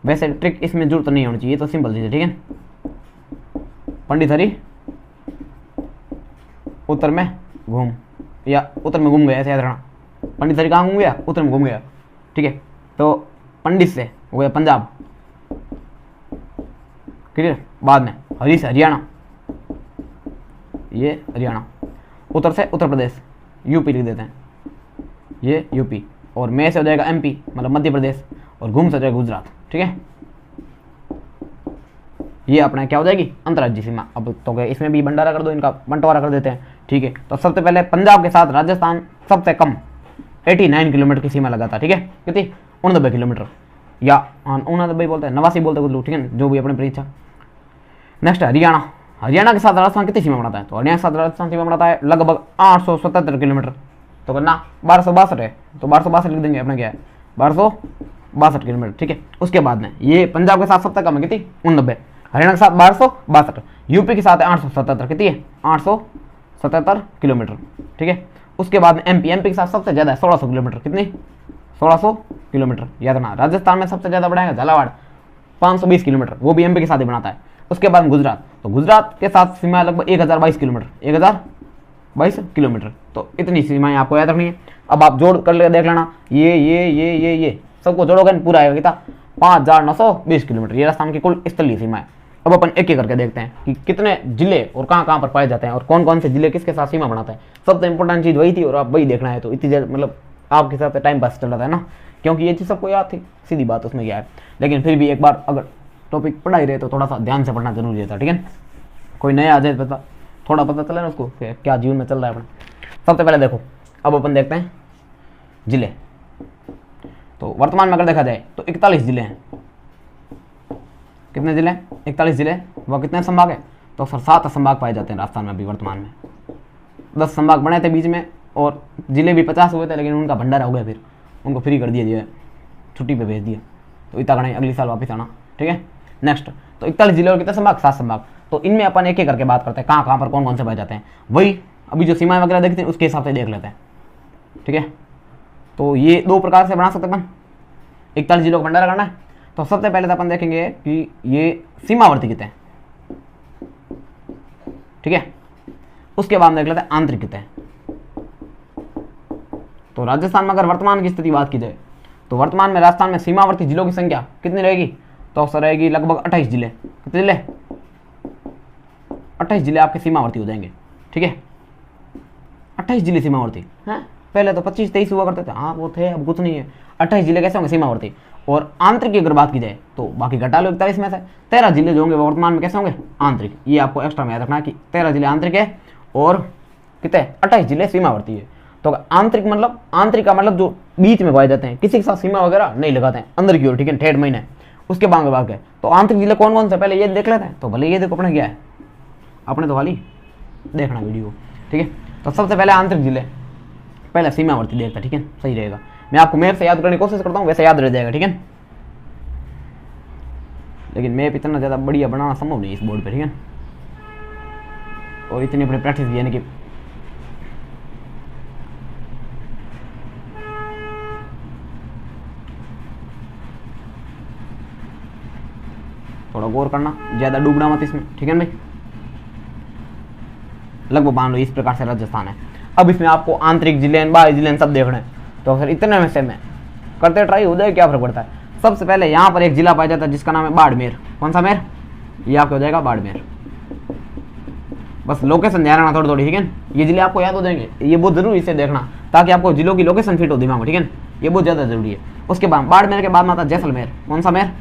वैसे ट्रिक इसमें जरूरत नहीं होनी चाहिए, तो सिंपल चीज है, ठीक है। पंडित हरि उत्तर में घूम, या उत्तर में घूम गया, ऐसे याद रखना, पंडित हरि कहाँ घूम गया, उत्तर में घूम गया, ठीक है। तो पंडित से हो गया पंजाब, क्लियर। बाद में हरि से हरियाणा, ये हरियाणा, उत्तर से उत्तर प्रदेश, यूपी लिख देते हैं, ये यूपी, और मैं से हो जाएगा एमपी मतलब मध्य प्रदेश, और घूम से हो जाएगा गुजरात, ठीक है। ये अपना क्या हो जाएगी अंतर्राज्यीय सीमा। अब तो गए इसमें भी भंडारा कर दो, इनका बंटवारा कर देते हैं, ठीक है। तो सबसे पहले पंजाब के साथ राजस्थान सबसे कम 89 किलोमीटर की सीमा लगाता है, ठीक है, कितनी 89 किलोमीटर, या 89 बोलते हैं, 89 बोलते हैं कुछ लोग, ठीक है, जो भी अपनी परीक्षा। नेक्स्ट हरियाणा, हरियाणा के साथ राजस्थान कितनी सीमा बनाता है, तो हरियाणा के साथ राजस्थान सीमा बनाता है लगभग 877 किलोमीटर। तो करना 1262 है, तो 1262 लिख देंगे, अपना क्या है 1262, 62 किलोमीटर, ठीक है। उसके बाद में ये पंजाब के साथ सबसे कम है कितनी 89, हरियाणा के साथ 1262, यूपी के साथ है 877, कितनी है 877 किलोमीटर, ठीक है। उसके बाद में एमपी के साथ सबसे ज़्यादा है 1600 किलोमीटर, कितनी 1600 किलोमीटर याद रखना। राजस्थान में सबसे ज़्यादा बड़ा है झालावाड़ 520 किलोमीटर, वो भी एमपी के साथ ही बनाता है। उसके बाद गुजरात, तो गुजरात के साथ सीमा लगभग 1022 किलोमीटर, 1022 किलोमीटर। तो इतनी सीमाएं आपको याद रखनी है। अब आप जोड़ कर ले देख लेना, ये सबको जोड़ोगे पूरा आएगा कितना 5920 किलोमीटर। ये राजस्थान की कुल स्थलीय सीमा है। अब अपन एक एक करके देखते हैं कि कितने जिले और कहाँ पर पाए जाते हैं और कौन कौन से जिले किसके साथ सीमा बनाते हैं। सबसे इंपॉर्टेंट चीज़ वही थी और आप वही देखना है। तो इतनी मतलब आपके साथ टाइम पास चल रहा था ना, क्योंकि ये चीज़ सबको याद थी, सीधी बात उसमें क्या है। लेकिन फिर भी एक बार अगर टॉपिक पढ़ा ही रहे तो थोड़ा सा ध्यान से पढ़ना जरूरी रहता, ठीक है। कोई नया आ जाए पता थोड़ा पता चला ना उसको क्या जीवन में चल रहा है अपना। सबसे पहले देखो, अब अपन देखते हैं जिले। तो वर्तमान में अगर देखा जाए तो 41 जिले हैं। कितने जिले? 41 जिले। वह कितने संभाग है? तो सर 7 संभाग पाए जाते हैं राजस्थान में अभी वर्तमान में। 10 संभाग बने थे बीच में और जिले भी 50 हुए थे, लेकिन उनका भंडारा हो गया, फिर उनको फ्री कर दिया, जो छुट्टी पे भेज दिया। तो इतना गणा अगले साल वापस आना, ठीक है। नेक्स्ट, तो 41 जिले और कितने संभाग? 7 संभाग। तो इनमें अपन एक एक करके बात करते हैं कहाँ कहाँ पर कौन कौन से पाए जाते हैं। वही अभी जो सीमाएं वगैरह देखते हैं उसके हिसाब से देख लेते हैं, ठीक है। तो ये 2 प्रकार से बना सकते हैं अपन, 41 जिलों का भंडारा करना है। तो सबसे पहले तो अपन देखेंगे कि ये सीमावर्ती कितने हैं, ठीक है। उसके बाद देख लेते हैं आंतरिक कितने हैं। तो राजस्थान में अगर वर्तमान की स्थिति बात की जाए तो वर्तमान में राजस्थान में सीमावर्ती जिलों की संख्या कितनी रहेगी? तो अक्सर रहेगी लगभग 28 जिले। कितने जिले? 28 जिले आपके सीमावर्ती हो जाएंगे, ठीक है। 28 जिले सीमावर्ती हैं। पहले तो 25-23 हुआ करते थे, हाँ वो थे, अब कुछ नहीं है। 28 जिले कैसे होंगे सीमावर्ती। और आंतरिक की अगर बात की जाए तो बाकी घटा लो 41 में से 13 जिले जो होंगे वो वर्तमान में कैसे होंगे? आंतरिक। ये आपको एक्स्ट्रा में याद रखना है कि 13 जिले आंतरिक है और कितने 28 जिले सीमावर्ती है। तो आंतरिक मतलब, आंतरिक का मतलब जो बीच में पाए जाते हैं, किसी के साथ सीमा वगैरह नहीं लगाते हैं, अंदर की ओर, ठीक है, ठेठ महीने। उसके बाद में बात है तो आंतरिक जिले कौन कौन से, पहले ये देख लेते हैं। तो भले ये देखो अपने क्या है, अपने तो खाली देखना वीडियो, ठीक है। तो सबसे पहले आंतरिक जिले, पहले सीमावर्ती देखता, ठीक है, सही रहेगा। मैं आपको मैप से याद करने की कोशिश करता हूँ, वैसे याद रह जाएगा, ठीक है। लेकिन मैप इतना ज़्यादा बढ़िया बनाना संभव नहीं इस बोर्ड पे, ठीक है। और इतनी अपनी प्रैक्टिस भी, यानी कि थोड़ा गौर करना, ज़्यादा डूबना मत इसमें, ठीक है भाई। लगभग मान लो इस प्रकार से राजस्थान है। अब इसमें आपको आंतरिक जिले, बाहरी जिले सब देखने हैं। तो अगर इतने में से में करते ट्राई हो जाए, क्या फर्क पड़ता है। सबसे पहले यहाँ पर एक जिला पाया जाता है जिसका नाम है बाड़मेर। कौन सा मेर? ये आपको हो जाएगा बाड़मेर। बस लोकेशन ध्यान रखना थोड़ी थोड़ी, ठीक है। ये जिले आपको याद हो जाएंगे, ये बहुत जरूरी इसे देखना ताकि आपको जिलों की लोकेशन फिट हो दिमाग में, ठीक है। ये बहुत ज़्यादा जरूरी है। उसके बाद बाड़मेर के बाद में आता है जैसलमेर। कौन सा मेर?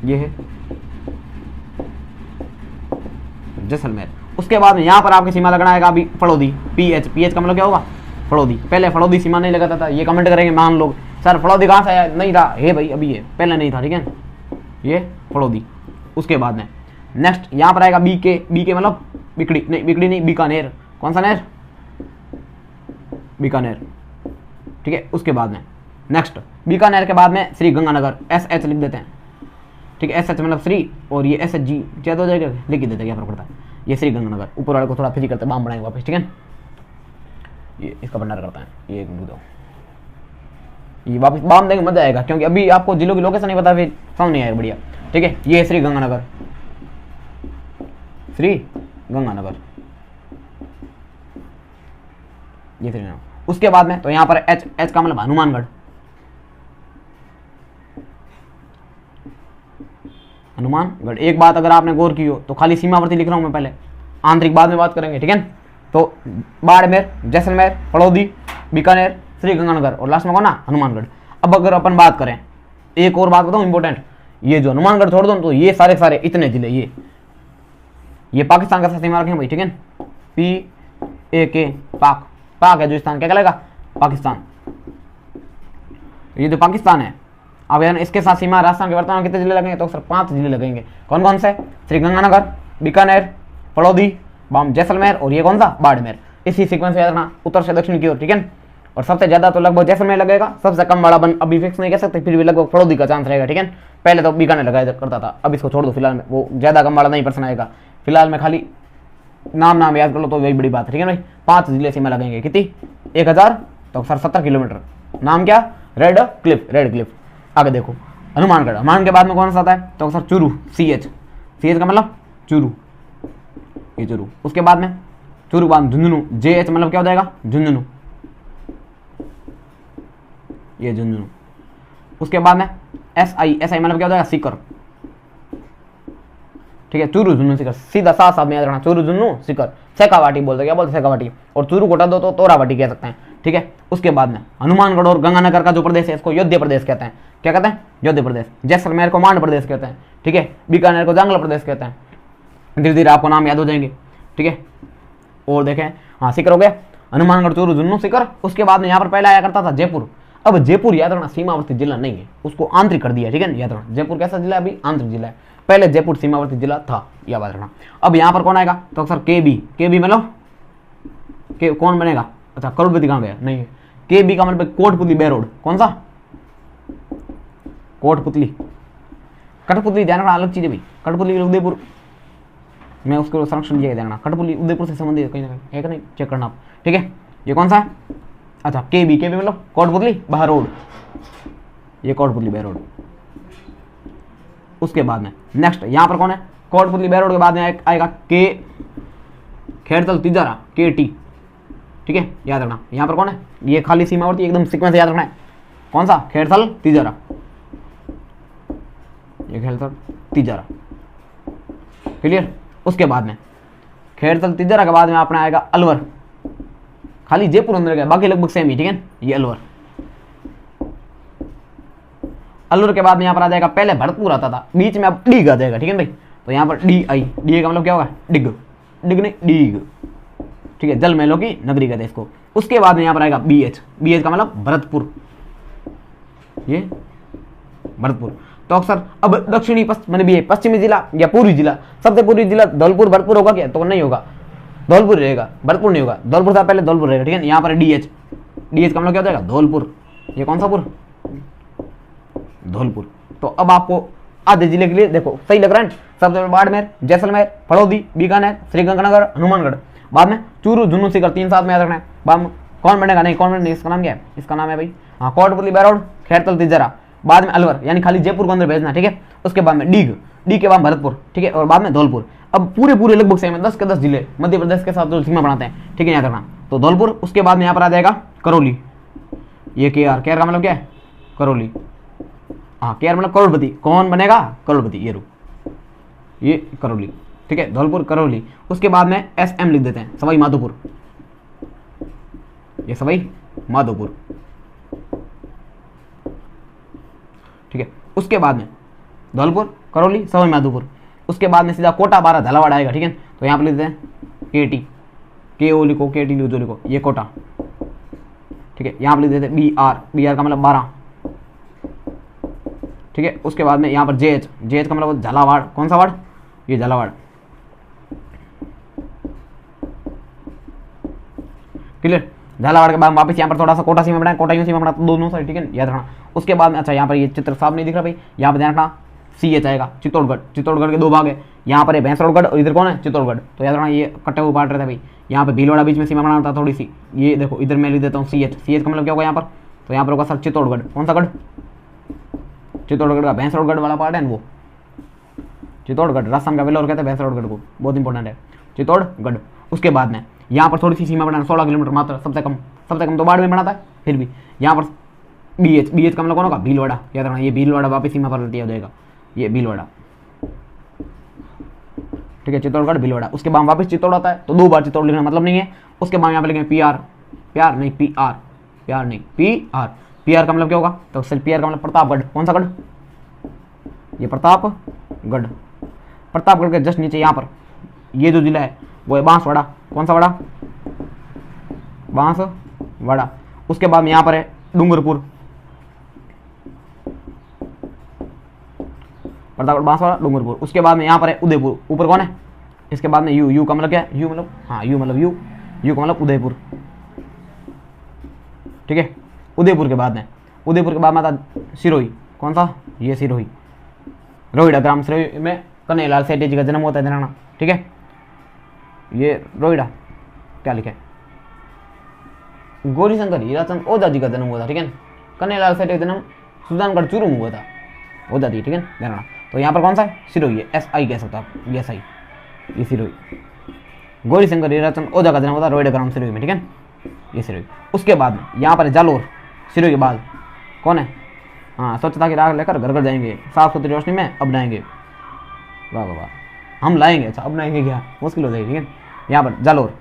ये है जैसलमेर। उसके बाद में यहाँ पर आपकी सीमा लगना है अभी फड़ौदी, पीएच का मतलब क्या होगा? फड़ौदी। पहले फड़ौदी सीमा नहीं लगाता था, ये कमेंट करेंगे मान लोग, सर फड़ौदी कहाँ से आया? नहीं था, हे भाई अभी ये पहले नहीं था, ठीक है, ये फड़ौदी। उसके बाद में नेक्स्ट यहाँ पर आएगा बीके मतलब बिकड़ी नहीं, बीकानेर। कौन सा नेर? बीकानेर, ठीक है। उसके बाद में नेक्स्ट बीकानेर के बाद में श्री गंगानगर, SH लिख देते हैं, ठीक है। SH मतलब श्री और ये SHG ज्यादा हो जाएगा, लिख देते हैं, क्या फर्क पड़ता है। ये श्री गंगानगर, ऊपर वाले को थोड़ा फ्री करते हैं, बाम बनाएंगे वापस, ठीक है। ये इसका भंडार करता है, ये एक दो, ये वापस बाम देंगे, मजा आएगा, क्योंकि अभी आपको जिलों की लोकेशन नहीं पता, फिर समझ नहीं आएगा, बढ़िया, ठीक है। ये श्री गंगानगर, श्री गंगानगर, ये श्रीनगर। उसके बाद में तो यहाँ पर एच का मतलब हनुमानगढ़, हनुमानगढ़। एक बात अगर आपने गौर की हो तो खाली सीमावर्ती लिख रहा हूं मैं, पहले आंतरिक बाद में बात करेंगे, ठीक है। तो बाड़मेर, जैसलमेर, फड़ौदी, बीकानेर, श्री गंगानगर और लास्ट में कौन ना? हनुमानगढ़। अब अगर अपन बात करें, एक और बात बताऊं इंपॉर्टेंट, ये जो हनुमानगढ़ छोड़ दो तो ये सारे सारे इतने जिले, ये पाकिस्तान का साथ सीमा रखें भाई, ठीक है। PAK, पाक है जो स्थान, क्या कहलाएगा? पाकिस्तान। ये जो पाकिस्तान है, अब यार इसके साथ सीमा राजस्थान के वर्तमान कितने जिले लगेंगे? तो सर 5 जिले लगेंगे। कौन कौन से? श्री गंगानगर, बीकानेर, फड़ौदी, जैसलमेर और ये कौन सा? बाड़मेर। इसी सीक्वेंस में याद रखना, उत्तर से दक्षिण की ओर, ठीक है। और सबसे ज्यादा तो लगभग जैसलमेर लगेगा, सबसे कम वाला बन अभी फिक्स नहीं कह सकते, फिर भी लगभग फड़ौदी का चांस रहेगा, ठीक है। पहले तो बीकानेर लगाया करता था, अब इसको छोड़ दो फिलहाल में, वो ज्यादा कम वाला नहीं पर्सन आएगा फिलहाल में, खाली नाम याद कर लो तो वही बड़ी बात है, ठीक है भाई। 5 जिले सीमा लगेंगे, कितनी 1000 तो सर 70 किलोमीटर। नाम क्या, रेड क्लिफ। आगे देखो हनुमानगढ़, हनुमान के बाद में कौन सा आता है तो सर चूरू, CH का मतलब चूरू, ये चूरू। उसके बाद में चूरू के बाद झुंझुनू, JH मतलब क्या हो जाएगा झुंझुनू, ये झुंझुनू। उसके बाद में SI मतलब क्या हो जाएगा सीकर, ठीक है। चूरू झुन्नू सीकर सीधा साथ साथ में याद रखना, चूरू झुन्नू सीकर। शेखावाटी बोलते, क्या बोलते शेखावाटी, और चूरू को हटा दो तो तोरावाटी कह सकते हैं, ठीक है। उसके बाद में हनुमानगढ़ और गंगानगर का जो प्रदेश है इसको योध्य प्रदेश कहते हैं, क्या कहते हैं योध्य प्रदेश। जैसलमेर को मांड प्रदेश कहते हैं, ठीक है। बीकानेर को जांगला प्रदेश कहते हैं। धीरे धीरे आपको नाम याद हो जाएंगे, ठीक है। और देखें हाँ सीकर हो गया, हनुमानगढ़ चूरू झुन्नू सीकर। उसके बाद में यहाँ पर पहले आया करता था जयपुर। अब जयपुर याद रखना सीमावर्ती जिला नहीं है, उसको आंतरिक कर दिया, ठीक है। याद रखना जयपुर कैसा जिला है अभी, आंतरिक जिला है, पहले जयपुर सीमावर्ती जिला था, यह बात रखना। अब यहाँ पर कौन आएगा तो सर KB मतलब कौन बनेगा, अच्छा करोड़पति कहाँ गया, नहीं है। KB का मतलब कोटपुतली बेरोड, कौन सा कोटपुतली, कठपुतली ध्यान रखना अलग चीज है भाई, कठपुतली उदयपुर मैं उसको संरक्षण दिया ध्यान रखना, कठपुतली उदयपुर से संबंधित कहीं ना कहीं है कि नहीं, चेक करना आप, ठीक है। ये कौन सा है, अच्छा KB मतलब कोटपुतली बहरोड, ये कोटपुतली बहरोड। उसके बाद में नेक्स्ट यहाँ पर कौन है, कोटपुतली बहरोड के बाद में आएगा खेड़तल तिजारा KT, ठीक है। याद रखना यहाँ पर कौन है, ये खाली सीमावर्ती एकदम सीक्वेंस याद रखना है, कौन सा खेड़तल तिजारा, ये खेड़तल तिजारा, क्लियर। उसके बाद में खेड़तल तिजारा के बाद में अपना आएगा अलवर, खाली जयपुर अंदर गया, बाकी लगभग सेम ही, ठीक है। ये अलवर के बाद में यहाँ पर आ जाएगा, पहले भरतपुर आता था, बीच में अब डिग आ जाएगा, ठीक है भाई। तो यहाँ पर DI का मतलब क्या होगा डिग नहीं डीग, ठीक है। जल महलों की नगरी कहते हैं इसको। उसके बाद में यहाँ पर आएगा BH का मतलब भरतपुर, ये भरतपुर। तो अक्सर अब दक्षिणी पश्चिमी जिला या पूर्वी जिला, सबसे पूर्वी जिला धौलपुर भरतपुर होगा क्या, तो नहीं होगा, धौलपुर रहेगा, भरतपुर नहीं होगा, धौलपुर था पहले, धौलपुर रहेगा, ठीक है। यहाँ पर DH का मतलब क्या हो जाएगा धौलपुर, ये कौन सा पुर, धौलपुर। तो अब आपको आधे जिले के लिए देखो सही लग रहा है, सबसे बाड़मेर, जैसलमेर, फड़ौदी, बीकानेर, श्रीगंगानगर, हनुमानगढ़, बाद में चूरू झुन्नू सीकर, 3 साथ में याद रखना है। बाद में कौन बनेगा, नहीं कौन बनेगा, इसका नाम क्या है, इसका नाम है भाई हाँ कोटपुतली बहरोड, खेड़तल तिजारा, बाद में अलवर, यानी खाली जयपुर को अंदर भेजना, ठीक है। उसके बाद में डी के बाद भरतपुर, ठीक है, और बाद में धौलपुर। अब पूरे लगभग सेम है, 10 के 10 जिले मध्य प्रदेश के साथ जो सीमा बनाते हैं, ठीक है, याद रखना। तो धौलपुर, उसके बाद में यहाँ पर आ जाएगा करौली, ये KR का मतलब क्या है करौली, हाँ KR मतलब करोड़पति, कौन बनेगा करोड़पति, ये करौली, ठीक है, धौलपुर करौली। उसके बाद में SM लिख देते हैं, सवाई माधोपुर, ये सवाई माधोपुर, ठीक है। उसके बाद में धौलपुर करौली सवाई माधोपुर। उसके बाद में सीधा कोटा 12 झालावाड़ आएगा, ठीक है। तो यहाँ पर लिखते हैं KT, KO लिखो, KT लिखो, ये कोटा, ठीक है। यहाँ पर लिख देते हैं BR का मतलब 12, ठीक है। उसके बाद में यहाँ पर JH का मतलब झालावाड़, कौन सा वाड़, ये झालावाड़, क्लियर। झालावाड़ के बाद वापस यहाँ पर थोड़ा सा कोटा सीमा बनाए, कोटा यूं सीमा बना दोनों साइड, ठीक है, याद रखना। उसके बाद में अच्छा यहाँ पर ये चित्र साफ नहीं दिख रहा भाई, यहाँ पर ध्यान रखना CH आएगा, चित्तौड़गढ़ के 2 भाग है, यहाँ पर है भैंसरोड़गढ़ और इधर कौन है चित्तौड़गढ़। तो याद रखना ये कटे हुए पार्ट रहता है भाई, यहाँ पे भीलवाड़ा बीच में सीमा बनाना था थोड़ी सी, ये देखो इधर मैं लिख देता हूँ CH का मतलब क्या होगा यहाँ पर, तो यहाँ पर होगा सर चित्तौड़गढ़, कौन सा गढ़, चित्तौड़गढ़ का भैंसरोड़गढ़ वाला पार्ट है वो, चित्तौड़गढ़ राजस्थान का वेलोर कहते हैं भैंसरोड़गढ़ को, बहुत इंपॉर्टेंट है चित्तौड़गढ़। उसके बाद में यहाँ पर थोड़ी सी सीमा बनाना 16 किलोमीटर मात्र, सबसे कम तो बाढ़ में बनाता है, फिर भी यहाँ पर BH का मतलब कौन होगा भीलवाड़ा, याद रखना ये भीलवाड़ा वापस सीमा पर लटिया हो जाएगा, ये भीलवाड़ा, ठीक है, चित्तौड़गढ़ भीलवाड़ा। उसके बाद वापस चित्तौड़ आता है, तो 2 बार चित्तौड़ लिखना मतलब नहीं है। उसके बाद यहाँ पे लिखेंगे PR का मतलब क्या होगा, तो सिर्फ PR का मतलब प्रतापगढ़, कौन सा गढ़, ये प्रतापगढ़ के जस्ट नीचे यहाँ पर ये जो जिला है वो है बांसवाड़ा, कौन सा वाड़ा, बांसवाड़ा। उसके बाद में यहाँ पर है डूंगरपुर, प्रतापगढ़ बांसवाड़ा डूंगरपुर। उसके बाद में यहाँ पर है उदयपुर, ऊपर कौन है, इसके बाद में यू का मतलब क्या है, यू का मतलब उदयपुर, ठीक ठीक है। उदयपुर के बाद में आता सिरोही, कौन सा, ये सिरोही, रोहिड़ा ग्राम सिरोही में कन्हैयालाल सेठी जी का जन्म होता है देना, ठीक है। ये रोहिड़ा क्या लिखा है, गौरीशंकर हीराचंद ओझा जी का जन्म हुआ था, ठीक है। कन्हैयालाल सेठी का जन्म सुजानगढ़ चूरू में हुआ था, ओझा जी, ठीक है देना। तो यहाँ पर कौन सा है, सिरोही है, SI कह सकते हो आप, ये SI, ये सिरोही। गौरीशंकर हीराचंद ओझा का जन्म हुआ था रोहिड़ा ग्राम सिरोही में, ठीक है, ये सिरोही। उसके बाद यहाँ पर जालोर, सिरोही के बाद कौन है, हाँ, स्वच्छता की राह लेकर घर घर जाएंगे, साफ सुथरी रोशनी में अपनाएंगे, वाह वाह वाह, हम लाएंगे, अच्छा अपनाएंगे क्या, मुश्किल हो जाएगी, ठीक है। यहाँ पर जालोर।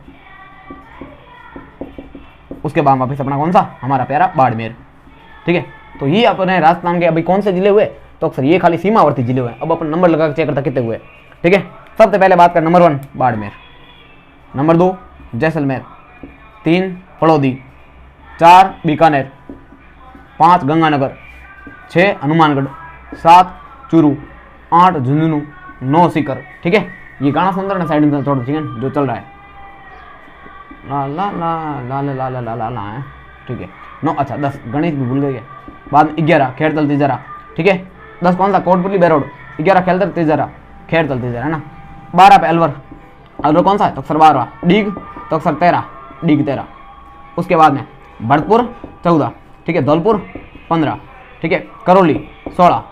उसके बाद वापिस अपना कौन सा, हमारा प्यारा बाड़मेर, ठीक है। तो ये अपने राजस्थान के अभी कौन से जिले हुए, तो अक्सर ये खाली सीमावर्ती जिले हुए। अब अपन नंबर लगा के चेक करता कितने हुए, ठीक है। सबसे पहले बात कर नंबर 1 बाड़मेर, नंबर 2 जैसलमेर, 3 फड़ौदी, 4 बीकानेर, 5 गंगानगर, 6 हनुमानगढ़, 7 चूरू, 8 झुंझुनू, 9 सीकर, ठीक है। ये गाना सुंदर ना साइड में थोड़ा, ठीक है, जो चल रहा है ला ला ला ला ला ला ला ला ला है, ठीक है। 9, अच्छा 10 गणेश भी भूल गए। बाद में 11 खेड़तल तिजरा, ठीक है। 10 कौन सा, कोटपुतली बेरोड, 11 खेड़तल तिजरा, खेड़तल तिजरा है ना। 12 पे अलवर, अलवर कौन सा है, तो अक्सर 12, डीग तो अक्सर 13, डीग 13। उसके बाद में भरतपुर 14, ठीक है, धौलपुर 15, ठीक है, करौली 16,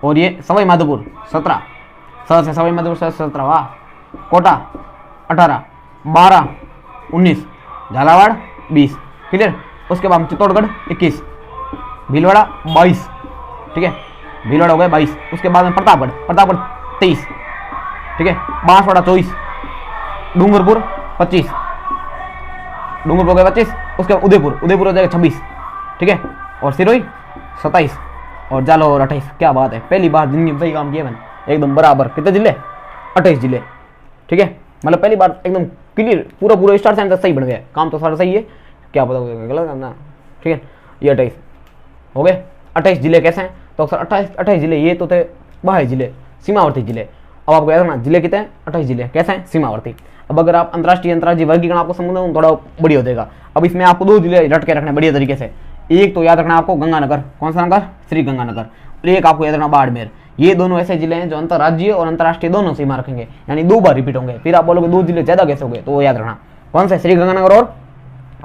और ये सवाई माधोपुर 17, से सवाई माधोपुर 17, वाह। कोटा 18, 12, 19, झालावाड़ 20, क्लियर। उसके बाद चित्तौड़गढ़ 21, भीलवाड़ा 22, ठीक है, भीलवाड़ा हो गया 22। उसके बाद में प्रतापगढ़ 23, ठीक है, बांसवाड़ा 24, डूंगरपुर 25, डूंगरपुर हो गया 25। उसके बाद उदयपुर हो जाएगा 26, ठीक है, और सिरोही 27, और जालौर 28। क्या बात है, पहली बार जिंदगी में सही काम किया मैंने, एकदम बराबर। कितने जिले, 28 जिले, ठीक है, मतलब पहली बार एकदम क्लियर, पूरा स्टार्ट से सही बन गया। काम तो सारा सही है, क्या पता गलत करना, ठीक है। ये 28 हो गए। 28 जिले कैसे हैं, तो अक्सर 28 जिले ये तो थे बाह्य जिले, सीमावर्ती जिले। अब आपको याद रखना जिले कितने हैं, 28 जिले कैसे हैं, सीमावर्ती। अब अगर आप अंतर्राष्ट्रीय वर्गीकरण आपको समझना थोड़ा बढ़िया हो जाएगा। अब इसमें आपको 2 जिले रट के रखने बढ़िया तरीके से। एक तो याद रखना आपको गंगानगर, कौन सा नगर, श्री गंगानगर, और एक आपको याद रखना बाड़मेर। ये दोनों ऐसे जिले हैं जो अंतर्राज्यीय और अंतर्राष्ट्रीय दोनों सीमा रखेंगे, यानी 2 बार रिपीट होंगे। फिर आप बोलोगे 2 जिले ज्यादा कैसे हो गए, तो वो याद रखना कौन से, श्री गंगानगर और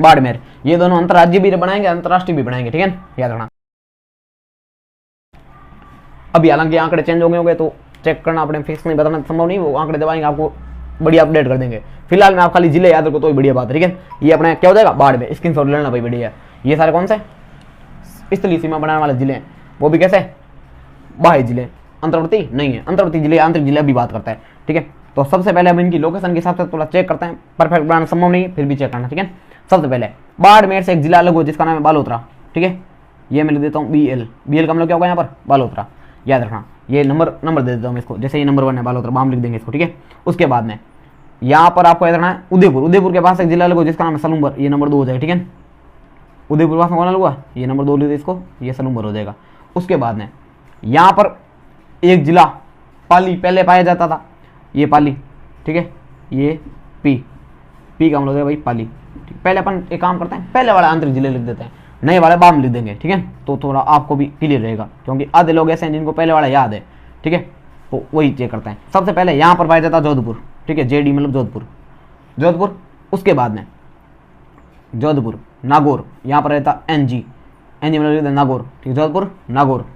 बाड़मेर। ये दोनों अंतर्राज्यीय भी बनाएंगे, अंतर्राष्ट्रीय भी बनाएंगे, ठीक है, याद रखना। अभी हालांकि आंकड़े चेंज हो गए होंगे तो चेक करना अपने फिक्स नहीं बताना संभव नहीं, वो आंकड़े दबाएंगे आपको बढ़िया अपडेट कर देंगे। फिलहाल में आप खाली जिले याद रखो तो ही बढ़िया बात है, ठीक है। ये अपने क्या हो जाएगा, बाड़मेर, स्क्रीनशॉट लेना भाई, बढ़िया। ये सारे कौन से स्थलीय सीमा बनाने वाले जिले हैं, वो भी कैसे, बाह्य जिले, अंतर्वर्ती नहीं है, अंतर्वर्ती जिले, आंतरिक जिले अभी बात करता है, ठीक है। तो सबसे पहले हम इनकी लोकेशन के हिसाब से थोड़ा चेक करते हैं, परफेक्ट बनाना संभव नहीं फिर भी चेक करना, ठीक है। सबसे पहले बाड़मेर से एक जिला अलग हो जिसका नाम है बालोतरा, ठीक है। ये मैं लिख देता हूँ BL का मतलब क्या होगा यहाँ पर, बालोतरा, याद रखना। ये नंबर दे देता हूँ इसको, जैसे ये नंबर 1 है बालोतरा, बाम लिख देंगे इसको, ठीक है। उसके बाद में यहाँ पर आपको याद रखना है उदयपुर के पास एक जिला अलग हो जिसका नाम है सलूम्बर, ये नंबर 2 हो जाएगा, ठीक है। उदयपुर पास कौन अलग हुआ, ये नंबर 2 लिख दे इसको, ये सलूम्बर हो जाएगा। उसके बाद में यहाँ पर एक जिला पाली पहले पाया जाता था, ये पाली, ठीक है, ये पी का मतलब है भाई पाली, ठीक। पहले अपन एक काम करते हैं, पहले वाला आंतरिक जिले लिख देते हैं, नए वाले बाम लिख देंगे, ठीक है। तो थोड़ा आपको भी क्लियर रहेगा, क्योंकि आधे लोग ऐसे हैं जिनको पहले वाला याद है, ठीक है। तो वही चेक करते हैं। सबसे पहले यहाँ पर पाया जाता है जोधपुर, ठीक है, JD मतलब जोधपुर। उसके बाद में जोधपुर नागौर, यहाँ पर रहता NG मतलब नागौर, ठीक है, जोधपुर नागौर,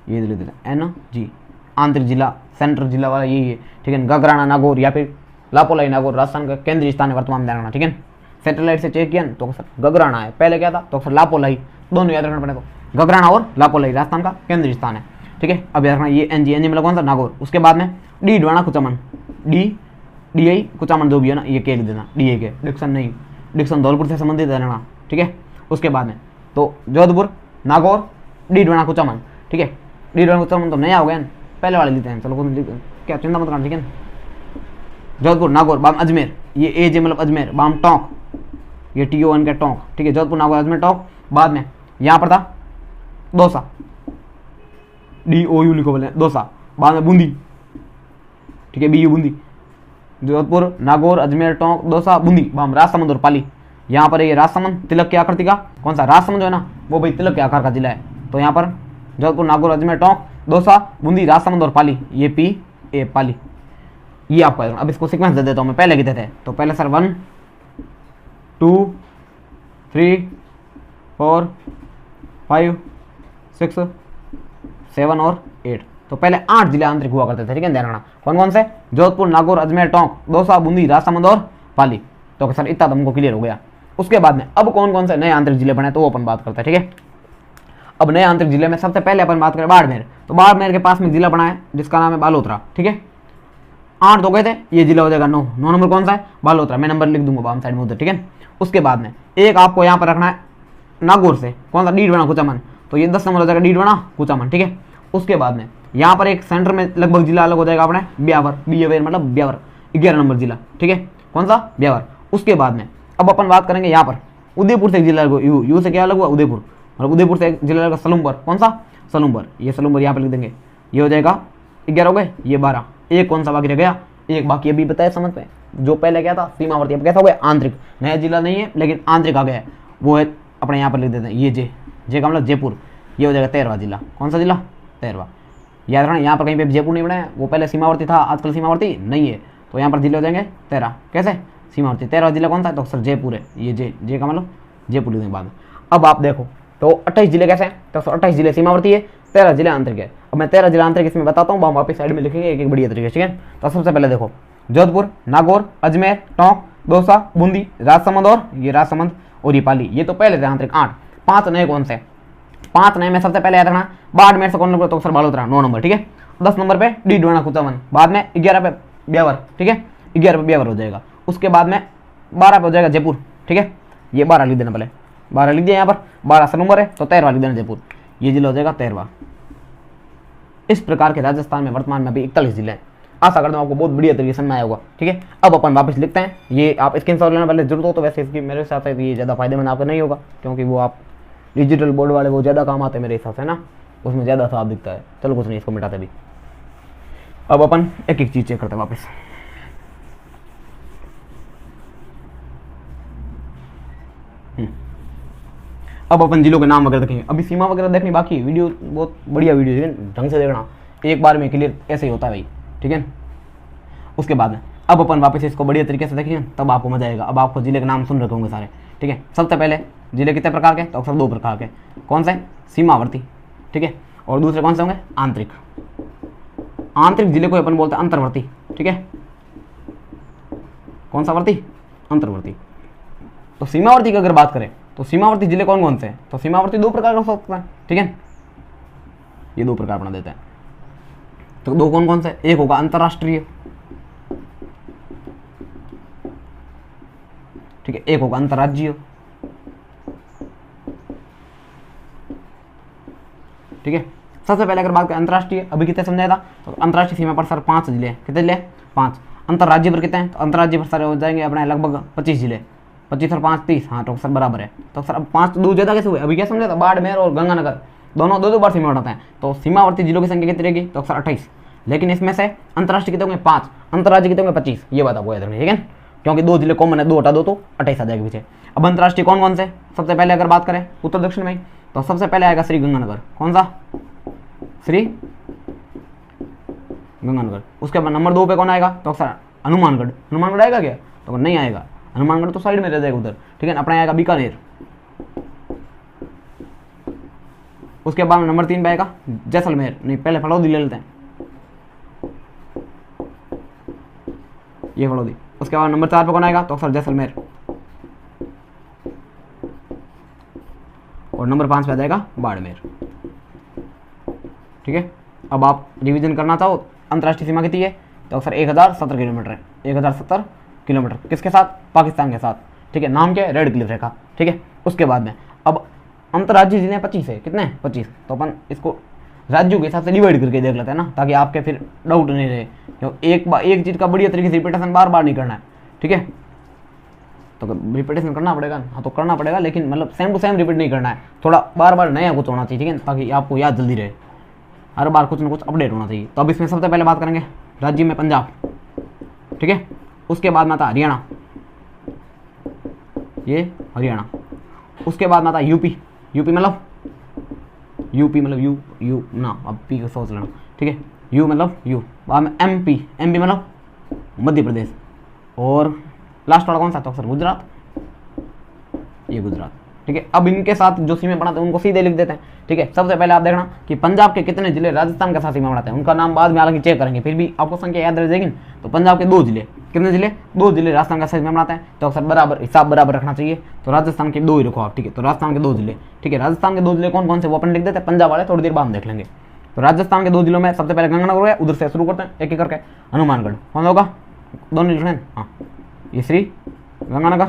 ये लिख देते हैं NG। आंतरिक जिला सेंट्रल जिला वाला यही है, ठीक है। गगराना नागौर या फिर लापोलाई नागौर राजस्थान का केंद्रीय स्थान है वर्तमान में रखना, ठीक है। सैटेलाइट से चेक किया तो अक्सर गगराना है, पहले क्या था तो अक्सर लापोलाई, दोनों याद रखना पड़ेगा, गगराना और लापोलाई राजस्थान का केंद्रीय स्थान है, ठीक है। अब याद रखना ये NG मतलब कौन सा, नागौर। उसके बाद में डीडवाना कुचामन, DI कुचामन जो भी है ना, ये के लिख देना, DA के, डिक्शन नहीं, डिक्शन धौलपुर से संबंधित है ना, ठीक है। उसके बाद में तो जोधपुर नागौर डीडवाना कुचामन, ठीक है। डीडवाना कुचामन तो नया हो गया, पहले वाले लिखते हैं, चलो क्या चिंता मत करना, ठीक है। जोधपुर नागौर बाम अजमेर, ये AJ मतलब अजमेर, बाम टोंक, ये TON का टोंक, ठीक है। जोधपुर नागौर अजमेर टोंक। बाद में यहाँ पर था दौसा, DOU लिखो बोले दौसा। बाद में बूंदी, ठीक है, BU बूंदी। जोधपुर नागौर अजमेर टोंक दौसा बूंदी, बाम राजसमंद और पाली, यहाँ पर ये राजसमंद तिलक की आकृति का, कौन सा राजसमंद जो है ना वो भाई तिलक के आकार का जिला है। तो यहाँ पर जोधपुर, नागौर, अजमेर, टोंक, दौसा, बूंदी, राजसमंद और पाली, ये पी ए पाली, ये आपको। अब इसको सीक्वेंस दे देता हूँ मैं, पहले कितने थे। तो पहले सर 1 2 3 4 5 6 7 और 8। तो पहले 8 जिले आंतरिक हुआ करते थे, ठीक है, ध्यान रखना। कौन कौन से? जोधपुर, नागौर, अजमेर, टोंक, दौसा, बूंदी, राजसमंद और पाली। तो सर इतना तुमको क्लियर हो गया। उसके बाद में अब कौन कौन से नए आंतरिक जिले बने तो वो अपन बात करते हैं, ठीक है। अब नए आंतरिक जिले में सबसे पहले अपन बात करें बाड़मेर। तो बाड़मेर के पास में जिला बना है जिसका नाम है बालोतरा, ठीक है। 8 तो गए थे, ये जिला हो जाएगा 9 नंबर कौन सा है? बालोतरा। मैं नंबर लिख दूंगा बाम साइड में उधर, ठीक है। उसके बाद में एक आपको यहाँ पर रखना है नागौर से, कौन सा? डीडवाना कुचामन। तो ये 10 नंबर हो जाएगा डीडवाना कुचामन, ठीक है। उसके बाद में यहाँ पर एक सेंटर में लगभग जिला अलग हो जाएगा अपने ब्यावर, बीएवर मतलब ब्यावर, 11 नंबर जिला, ठीक है। कौन सा? ब्यावर। उसके बाद में अब अपन बात करेंगे यहाँ पर उदयपुर से एक जिला यू से क्या अलग हुआ? उदयपुर। मतलब उदयपुर से एक जिला लगा सलूमपुर, कौन सा? सलूमपुर। ये सलूमपुर यहाँ पर लिख देंगे, ये हो जाएगा 11 हो गए, ये 12। एक कौन सा बाकी रह गया? एक बाकी अभी बताया समझ में, जो पहले क्या था सीमावर्ती, अब कैसा हो गया? आंतरिक। नया जिला नहीं है लेकिन आंतरिक आ गया है, वो है अपने यहाँ पर लिख देते हैं ये जे का मतलब जयपुर। ये हो जाएगा 13वां जिला। कौन सा जिला? 13वां। याद रखना यहाँ पर कहीं पे जयपुर नहीं बनाया, वो पहले सीमावर्ती था, आजकल सीमावर्ती नहीं है। तो यहाँ पर जिले हो जाएंगे 13। कैसे? सीमावर्ती। 13वां जिला कौन सा है? तो सर जयपुर है, ये जे का मतलब जयपुर लिखने के बाद। अब आप देखो तो 28 जिले कैसे हैं? तो 28 जिले सीमावर्ती है, 13 जिले आंतरिक है। अब मैं 13 जिला आंतरिक इसमें बताता हूँ, वापस साइड में लिखेंगे एक एक बढ़िया तरीके से, ठीक है। तो सबसे पहले देखो जोधपुर, नागौर, अजमेर, टोंक, दौसा, बूंदी, राजसमंद और ये राजसमंद और ये पाली, ये तो पहले थे आंतरिक 8। 5 नए कौन से? 5 नए में सबसे पहले याद रखना बाड़मेर से कौन नंबर? तो सर बालोतरा 9 नंबर, ठीक है। 10 नंबर पे डीडवाना कुचामन, बाद में 11 पे ब्यावर, ठीक है, 11 पे ब्यावर हो जाएगा। उसके बाद में 12 पे हो जाएगा जयपुर, ठीक है। ये 12 लिख देना, पहले 12 लिख दिया यहाँ पर, 12 नंबर है तो 13वां लिख देना जयपुर, ये जिला हो जाएगा 13वां। इस प्रकार के राजस्थान में वर्तमान में अभी 41 जिले हैं। आशा करता हूँ आपको बहुत बढ़िया तरीके से समझ आया होगा, ठीक है। अब अपन वापस लिखते हैं, ये आप स्क्रीनशॉट लेना पहले जरूरत हो, तो वैसे इसकी मेरे हिसाब से ये ज़्यादा फायदेमंद आपको नहीं होगा, क्योंकि वो आप डिजिटल बोर्ड वाले वो ज़्यादा काम आते हैं मेरे हिसाब से ना, उसमें ज़्यादा साफ दिखता है। चलो कुछ नहीं, इसको मिटाते भी। अब अपन एक एक चीज़ चेक करते हैं वापस। अब अपन जिलों के नाम वगैरह देखेंगे, अभी सीमा वगैरह देखनी बाकी है। वीडियो बहुत बढ़िया वीडियो है, ढंग से देखना, एक बार में क्लियर ऐसे ही होता है भाई, ठीक है। उसके बाद में अब अपन वापस इसको बढ़िया तरीके से देखेंगे, तब आपको मजा आएगा। अब आपको जिले के नाम सुन रखे होंगे सारे, ठीक है। सबसे पहले जिले कितने प्रकार के? तो अक्सर 2 प्रकार के। कौन से? सीमावर्ती, ठीक है, और दूसरे कौन से होंगे? आंतरिक। आंतरिक जिले को अपन बोलते हैं अंतर्वर्ती, ठीक है। कौन सा वर्ती? अंतर्वर्ती। तो सीमावर्ती की अगर बात करें तो सीमावर्ती जिले कौन कौन से हैं? तो सीमावर्ती 2 प्रकार का हो सकता है, ठीक है। ये 2 प्रकार बना देते हैं। तो 2 कौन कौन से? एक होगा अंतरराष्ट्रीय, ठीक है, एक होगा अंतरराज्यीय, ठीक है। सबसे पहले अगर बात करें अंतरराष्ट्रीय, अभी कितने समझाया था? तो अंतरराष्ट्रीय सीमा पर सर 5 जिले हैं। कितने जिले? 5। अंतरराज्य पर कितने हैं? तो अंतरराज्य पर सर हो जाएंगे अपने लगभग 25 जिले। 25 और 5 30, हाँ तो सर बराबर है। तो सर अब 5 2 ज़्यादा कैसे हुए? अभी क्या समझा था? बाड़मेर और गंगानगर दोनों 2 बार सीमा बढ़ाते हैं, तो सीमावर्ती जिलों की संख्या कितनी रहेगी? तो सर 28। लेकिन इसमें से अंतरराष्ट्रीय कितने होंगे? 5, अंतरराज्य कितने होंगे? 25। ये बात आपको याद रखनी है, ठीक है, क्योंकि 2 जिले कॉमन है, 2 हटा दो तो 28 आ जाएगा पीछे। अब अंतरराष्ट्रीय कौन कौन से? सबसे पहले अगर बात करें उत्तर दक्षिण में, तो सबसे पहले आएगा श्री गंगानगर। कौन सा? श्री गंगानगर। उसके बाद नंबर 2 पे कौन आएगा? तो सर हनुमानगढ़। हनुमानगढ़ आएगा क्या? तो नहीं आएगा, हनुमानगढ़ तो साइड में रह जाएगा उधर, ठीक है। अपना आएगा बीकानेर। उसके बाद नंबर 3 पे आएगा जैसलमेर। नहीं, पहले फलौदी ले लेते हैं, ये फलौदी। उसके बाद नंबर 4 पे कौन आएगा? तो सर जैसलमेर। और नंबर 5 पे आ जाएगा बाड़मेर, ठीक है। अब आप रिवीजन करना चाहो, अंतर्राष्ट्रीय सीमा कितनी है? तो सर 1070 किलोमीटर है। 1070 किलोमीटर किसके साथ? पाकिस्तान के साथ, ठीक है। नाम क्या है? रेड क्लिफ रेखा, ठीक है। उसके बाद में अब अंतर्राज्यीय जिले 25 है। कितने? 25। तो अपन इसको राज्यों के हिसाब से डिवाइड करके देख लेते हैं ना, ताकि आपके फिर डाउट नहीं रहे, क्यों एक चीज़ का बढ़िया तरीके से रिपीटेशन बार बार नहीं करना है, ठीक है। तो रिपीटेशन करना पड़ेगा, हाँ तो करना पड़ेगा, लेकिन मतलब सेम टू सेम रिपीट नहीं करना है, थोड़ा बार बार नया कुछ होना चाहिए, ठीक है, ताकि आपको याद जल्दी रहे, हर बार कुछ ना कुछ अपडेट होना चाहिए। तो अब इसमें सबसे पहले बात करेंगे राज्य में पंजाब, ठीक है। उसके बाद में आता हरियाणा, ये हरियाणा। उसके बाद में आता है यूपी। यूपी मतलब यू ना, अब पी को सोच लेना, ठीक है। यू मतलब यू। बाद में एमपी मतलब मध्य प्रदेश। और लास्ट वाला कौन सा, तो अक्सर गुजरात, ये गुजरात, ठीक है। अब इनके साथ जो सीमा बनाते हैं उनको सीधे लिख देते हैं, ठीक है। सबसे पहले आप देखना कि पंजाब के कितने जिले राजस्थान के साथ सीमा बनाते हैं, उनका नाम बाद में हालांकि चेक करेंगे, फिर भी आपको संख्या याद रह जाएगी। तो पंजाब के 2 जिले, कितने जिले, 2 जिले राजस्थान का साथ सीमा बनाते हैं, तो अक्सर बराबर हिसाब बराबर रखना चाहिए। तो राजस्थान के 2 ही रखो आप, ठीक है। तो राजस्थान के 2 जिले, ठीक है। राजस्थान के 2 जिले कौन कौन से, वो अपन लिख देते हैं, पंजाब वाले थोड़ी देर बाद देख लेंगे। तो राजस्थान के 2 जिलों में सबसे पहले गंगानगर है, उधर से शुरू करते हैं एक एक करके। हनुमानगढ़ कौन होगा, दोनों लिखने, हाँ, ये श्री गंगानगर,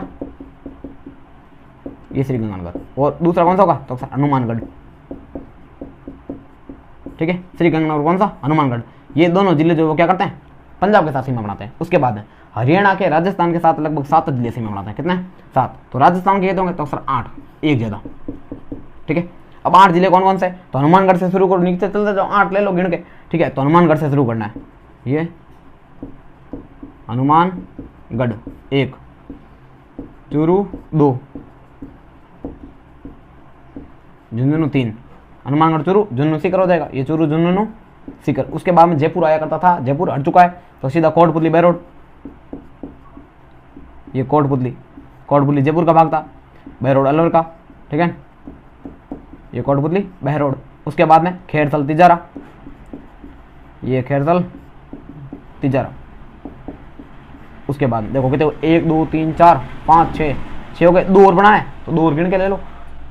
ये श्री गंगानगर। और दूसरा कौन सा होगा, तो हनुमानगढ़, ठीक है। श्री गंगानगर कौन सा, हनुमानगढ़। ये दोनों जिले जो वो क्या करते हैं, पंजाब के साथ सीमा बनाते हैं। उसके बाद हरियाणा के राजस्थान के साथ लगभग 7 जिले सीमा बनाते हैं, कितने, 7। तो राजस्थान के कितने होंगे, तो अक्सर 8, एक ज्यादा, ठीक है। अब 8 जिले कौन कौन से, तो हनुमानगढ़ से शुरू करो, नीचे चलते जाओ, 8 ले लो गिन के, ठीक है। तो हनुमानगढ़ से शुरू करना है, ये हनुमानगढ़ 1, चूरू 2, झुंझुनू 3, हनुमानगढ़ चूरू झुंझुनू सीकर हो जाएगा, ये चूरू झुंझुनू सीकर। उसके बाद में जयपुर आया करता था, जयपुर हट चुका है, तो सीधा कोटपुतली बहरोड, ये कोटपुतली जयपुर का भाग था, बहरोड अलवर का, ठीक है। ये कोटपुतली बहरोड। उसके बाद में खेरसल तिजारा, ये खेरसल तिजारा। उसके बाद देखो कितने, 1 2 3 4 5 6 हो गए, 2 और बनाए तो 2 और गिन के ले लो।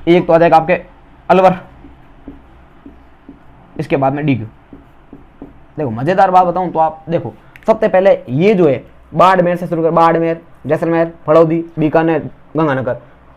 एक तो आ जाएगा आपके अलवर, इसके बाद में डीग। देखो मजेदार बात बताऊं तो आप देखो, सबसे पहले ये जो है बाड़मेर से शुरू कर, बाड़मेर, जैसलमेर, फड़ौदी, बीकानेर, गंगानगर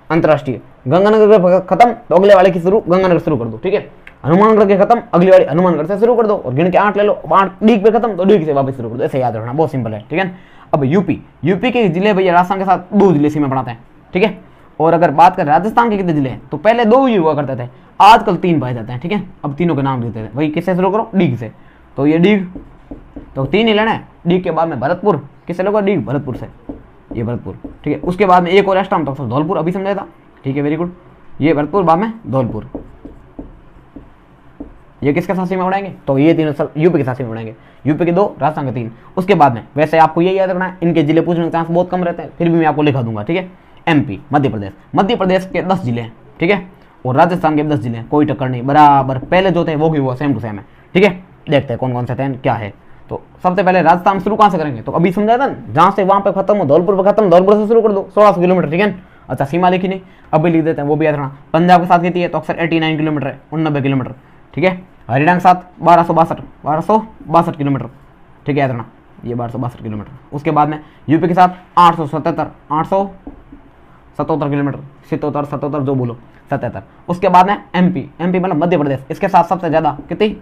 अंतरराष्ट्रीय। गंगानगर के खत्म तो अगले वाले की शुरू गंगानगर शुरू कर दो, ठीक है। हनुमानगढ़ के खत्म अगली वाली हनुमानगढ़ से शुरू कर दो, और गिन के 8 ले लो, 8 डीग पे खत्म तो डीग से वापस शुरू कर दो, ऐसे याद रखना, बहुत सिंपल है, ठीक है। अब यूपी के जिले भैया राजस्थान के साथ 2 जिले सीमा बनाते हैं, ठीक है। और अगर बात करें राजस्थान के कितने जिले हैं, तो पहले 2 ही हुआ करते थे, आजकल 3 पाए जाते हैं, ठीक है। अब तीनों के नाम देते थे, वही किससे शुरू करो, डीग से। तो ये डीग, तो 3 ही लेना है। डीग के बाद में भरतपुर, किससे लोगे, डीग भरतपुर से, ये भरतपुर, ठीक है। उसके बाद में एक और एक्स्ट्रा तो धौलपुर, अभी समझाया था, ठीक है, वेरी गुड। ये भरतपुर, बाद में धौलपुर। ये किसके साथ सीमा बनाएंगे, तो ये तीनों सब यूपी के साथ सीमा बनाएंगे, यूपी के 2, राजस्थान के 3। उसके बाद में वैसे आपको ये याद रखना है, इनके जिले पूछने के चांस बहुत कम रहते हैं, फिर भी मैं आपको लिखा दूंगा, ठीक है। एमपी मध्य प्रदेश के 10 जिले हैं, ठीक है। और राजस्थान के 10 जिले हैं, कोई टक्कर नहीं, बराबर। पहले जो थे वो भी वो सेम टू सेम है, ठीक है। देखते हैं कौन कौन से थे, क्या है। तो सबसे पहले राजस्थान शुरू कहाँ से करेंगे, तो अभी समझाया था ना, जहाँ से वहाँ पे खत्म हो, धौलपुर पे खत्म, धौलपुर से शुरू कर दो, 1600 किलोमीटर, ठीक है। अच्छा सीमा लिखी नहीं, अभी लिख देते हैं, वो भी याद रखना। पंजाब के साथ कितनी है, तो अक्सर 89 किलोमीटर है, 89 किलोमीटर, ठीक है। हरियाणा के साथ 1262 किलोमीटर, ठीक है, याद रखना, ये 1262 किलोमीटर। उसके बाद में यूपी के साथ 877 किलोमीटर, 77 जो बोलो 77। उसके बाद में एमपी मतलब मध्य प्रदेश, इसके साथ सबसे ज़्यादा कितनी,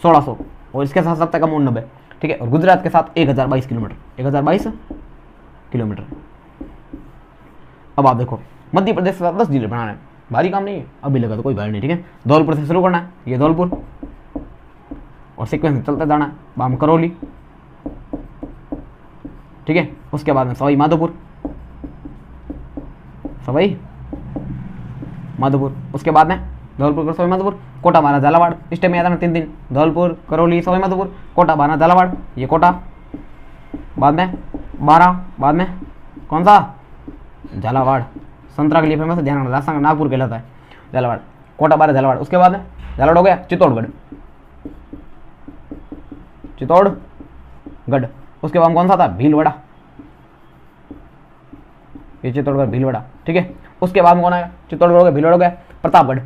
1600, और इसके साथ सबसे कम 89, ठीक है। और गुजरात के साथ 1022 किलोमीटर, 1022 किलोमीटर। अब आप देखो मध्य प्रदेश के साथ 10 जिले बनाना है, भारी काम नहीं है, अभी लगा तो कोई भारी नहीं, ठीक है। धौलपुर से शुरू करना है, ये धौलपुर, और सीक्वेंस में चलते जाना है, बाम करौली, ठीक है। उसके बाद में सवाई माधोपुर, उसके बाद में धौलपुर, सवाई माधोपुर, कोटा, बाना, झालावाड़। इस टाइम याद रखना 3 दिन, धौलपुर, करौली, सवाई माधोपुर, कोटा, बाना, झालावाड़, ये कोटा, बाद में 12, बाद में कौन सा, झालावाड़, संतरा के लिए फेमस है, ध्यान रखना, राजस्थान का नागपुर कहलाता है, झालावाड़, कोटा, 12, झालावाड़। उसके बाद में झालावाड़ हो गया, चित्तौड़गढ़, उसके बाद कौन सा था, भीलवाड़ा, ये चित्तौड़गढ़ भीलवाड़ा, ठीक है। उसके बाद में कौन आया, चित्तौड़गढ़ हो गया, भीलवाड़ा हो गया, प्रतापगढ़,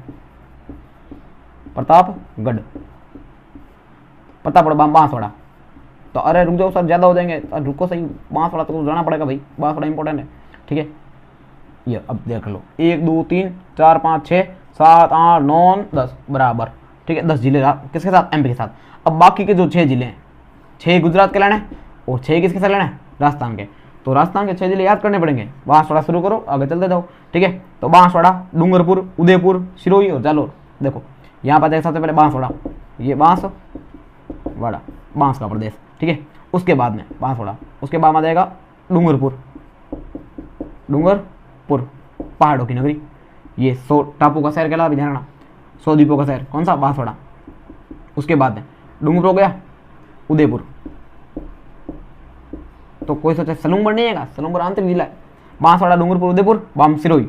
बांसवाड़ा। तो अरे रुक जाओ सर, ज़्यादा हो जाएंगे, रुको सही, बांसवाड़ा तो जाना पड़ेगा भाई, बांसवाड़ा इंपॉर्टेंट है, ठीक है। ये अब देख लो, 1 2 3 4 5 6 7 8 9 10 बराबर, ठीक है। 10 जिले किसके साथ, एमपी के साथ। अब बाकी के जो 6 जिले हैं, 6 गुजरात के लेना है और 6 किसके साथ लेना है, राजस्थान के। तो राजस्थान के 6 जिले याद करने पड़ेंगे, बांसवाड़ा शुरू करो, आगे चलते जाओ, ठीक है। तो बांसवाड़ा, डूंगरपुर, उदयपुर, सिरोही और जालोर। देखो यहाँ पर सबसे पहले बांसवाड़ा, ये बांसवाड़ा, बांस का प्रदेश, ठीक है। उसके बाद में बांसवाड़ा, उसके बाद आ जाएगा डूंगरपुर, पहाड़ों की नगरी। ये 100 टापू का शहर कहला, अभी ध्यान रखना, 100 द्वीपों का शहर कौन सा, बांसवाड़ा। उसके बाद में डूंगरपुर हो गया, उदयपुर। तो कोई सोचे सलूमपुर नहीं है, सलूमपुर आंतरिक जिला है। बांसवाड़ा, डूंगरपुर, उदयपुर, बाम सिरोही,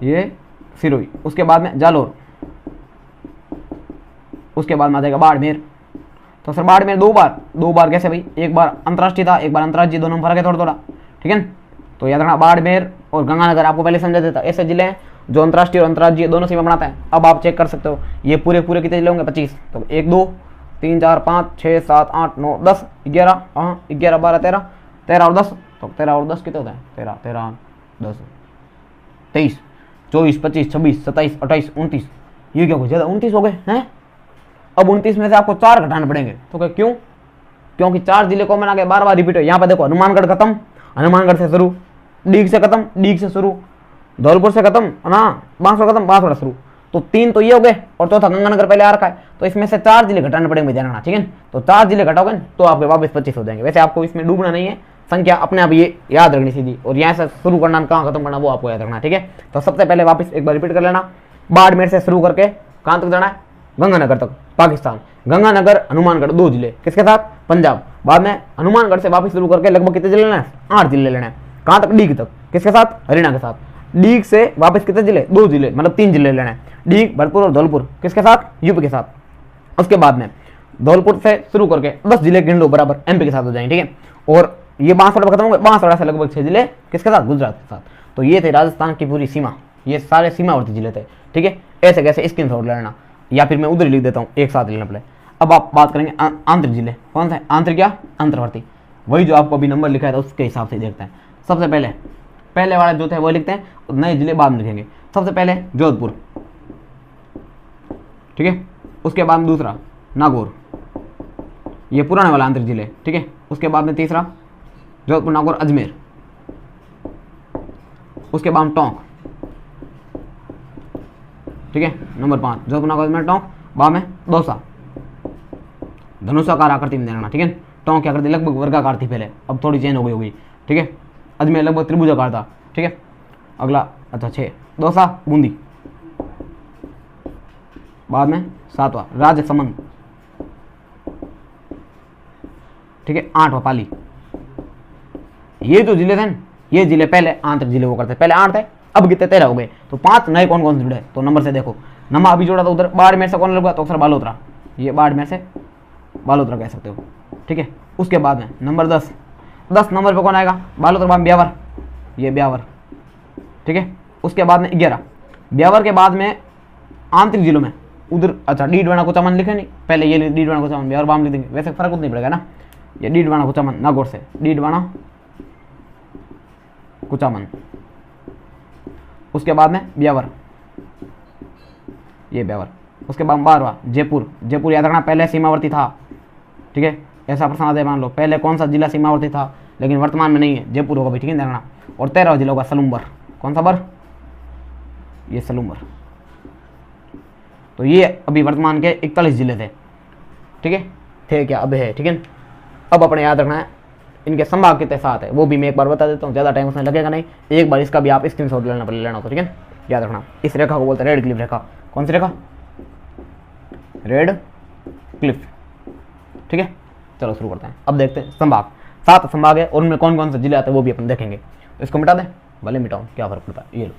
ये सिरोही। उसके बाद में जालोर, उसके बाद में आ जाएगा बाड़मेर। तो सर बाड़मेर दो बार कैसे भाई, एक बार अंतर्राष्ट्रीय था, एक बार अंतर्राज्यीय, दोनों में फर्क है थोड़ा थोड़ा, ठीक है। तो याद रखना बाड़मेर और गंगानगर आपको पहले समझा देता, ऐसे जिले हैं जो अंतर्राष्ट्रीय और अंतर्राज्यीय दोनों सीमा बनाते हैं। अब आप चेक कर सकते हो ये पूरे कितने जिले होंगे, 25। तो 1 2 3 4 5 6 7 8 9 10 11, हाँ 11 12 13, 13 और 10, तो 13 और 10 कितने होते हैं, 13 10 23 24 25 26 27 28 29, ये क्या कुछ ज़्यादा 29 हो गए हैं। अब 29 में से आपको 4 घटाने पड़ेंगे। तो क्यों, क्योंकि 4 जिले कॉमन आ गए, बार रिपीट है। यहाँ पे देखो हनुमानगढ़ खत्म, हनुमानगढ़ से शुरू, डीग से खत्म, डीग से शुरू, धौलपुर से खत्म, ना बांसवाड़ा खत्म, बांसवाड़ा शुरू। तो 3 तो ये हो गए और चौथा गंगानगर पहले आ रखा है। तो इसमें से 4 जिले घटाने पड़ेंगे, ध्यान रखना, ठीक है। तो 4 जिले घटाओगे तो आपके वापस 25 हो जाएंगे। वैसे आपको इसमें डूबना नहीं है, संख्या अपने आप ये याद रखनी सीधी, और यहाँ से शुरू करना कहाँ खत्म करना वो आपको याद रखना, ठीक है। तो सबसे पहले वापस एक बार रिपीट कर लेना, बाड़मेर से शुरू करके कहाँ तक जाना है, गंगानगर तक, पाकिस्तान। गंगानगर, हनुमानगढ़ 2 जिले, किसके साथ, पंजाब। बाद में हनुमानगढ़ से वापस शुरू करके लगभग कितने जिले लेना है, 8 जिले लेना है। कहाँ तक, डीग तक, किसके साथ, हरियाणा के साथ। डीग से वापस कितने जिले, 2 जिले, मतलब 3 जिले लेना है, डीग, भरतपुर और धौलपुर, किसके साथ, यूपी के साथ। उसके बाद में धौलपुर से शुरू करके 10 जिले गिन लो, बराबर एमपी के साथ हो जाएंगे, ठीक है। और ये बांसवाड़ा खत्म हो गए, बांसवाड़ा से लगभग 6 जिले किसके साथ, गुजरात के साथ। तो ये थे राजस्थान की पूरी सीमा, ये सारे सीमावर्ती जिले थे, ठीक है। ऐसे कैसे स्क्रीनशॉट ले लेना, या फिर मैं उधर ही लिख देता हूँ, एक साथ लेना पड़े। अब आप बात करेंगे आंतरिक जिले, कौन सा है, आंतरिक क्या, अंतर्वर्ती, वही जो आपको अभी नंबर लिखा है उसके हिसाब से देखते हैं। सबसे पहले वाले जो थे वो लिखते हैं, नए जिले बाद में लिखेंगे। सबसे पहले जोधपुर, ठीक है। उसके बाद में दूसरा नागौर, ये पुराने वाला आंतरिक जिले, ठीक है। उसके बाद में तीसरा जोधपुर, नागौर, अजमेर। उसके बाद टोंक, ठीक है, नंबर 5 जोधपुर, नागौर, अजमेर, टोंक। बाद में दौसा, धनुषाकार आकृति में देना, ठीक है। टोंक की आकृति लगभग वर्गाकार थी पहले, अब थोड़ी चेंज हो गई होगी, ठीक है। अजमेर लगभग त्रिभुजाकार था, ठीक है। अगला अच्छा 6 दौसा, बूंदी। बाद में 7वां राजसमंद, ठीक है। 8वां पाली। ये जो जिले थे ना, ये जिले पहले आंतरिक जिले वो करते, पहले 8 थे, अब कितने 13 हो गए। तो 5 नए कौन कौन से जुड़े, तो नंबर से देखो, नंबर अभी जोड़ा था उधर बाड़मेर से कौन लगा, तो अक्सर बालोतरा, ये बाड़मेर से बालोतरा कह सकते हो, ठीक है। उसके बाद में नंबर 10 नंबर पे कौन आएगा, बालोतरा, बाद ब्यावर, ये ब्यावर, ठीक है। उसके बाद में 11 ब्यावर के बाद में आंतरिक जिलों में उधर अच्छा डीडवाना कुचामन लिखे नहीं, पहले ये डीडवाना कुचामन ब्यावर बाम लिख देंगे, वैसे फर्क उतना नहीं पड़ेगा ना। ये डीडवाना कुचामन नागौर से, डीडवाना कुचामन। उसके बाद में ब्यावर, ये ब्यावर। उसके बाद 12वां जयपुर याद रखना, पहले सीमावर्ती था, ठीक है। ऐसा प्रश्न आता है, मान लो पहले कौन सा जिला सीमावर्ती था, लेकिन वर्तमान में नहीं है, जयपुर होगा भाई, ठीक है, ध्यान रखना। और 13वां जिला होगा सलूमबर, कौन सा बर, ये सलूमबर। तो ये अभी वर्तमान के 41 जिले थे, ठीक है, थे क्या, अब है, ठीक है। अब अपने याद रखना है इनके संभाग कितने 7 है, वो भी मैं एक बार बता देता हूँ, ज़्यादा टाइम उसमें लगेगा नहीं, एक बार इसका भी आप स्क्रीनशॉट लेना तो, ठीक है। याद रखना इस रेखा को बोलते हैं रेड क्लिफ रेखा, कौन सी रेखा, रेड क्लिफ, ठीक है। चलो शुरू करते हैं। अब देखते हैं संभाग, 7 संभाग है और उनमें कौन कौन से जिले आते हैं वो भी अपन देखेंगे। तो इसको मिटा दें, भले मिटाओ, क्या फर्क पड़ता है, ये लो।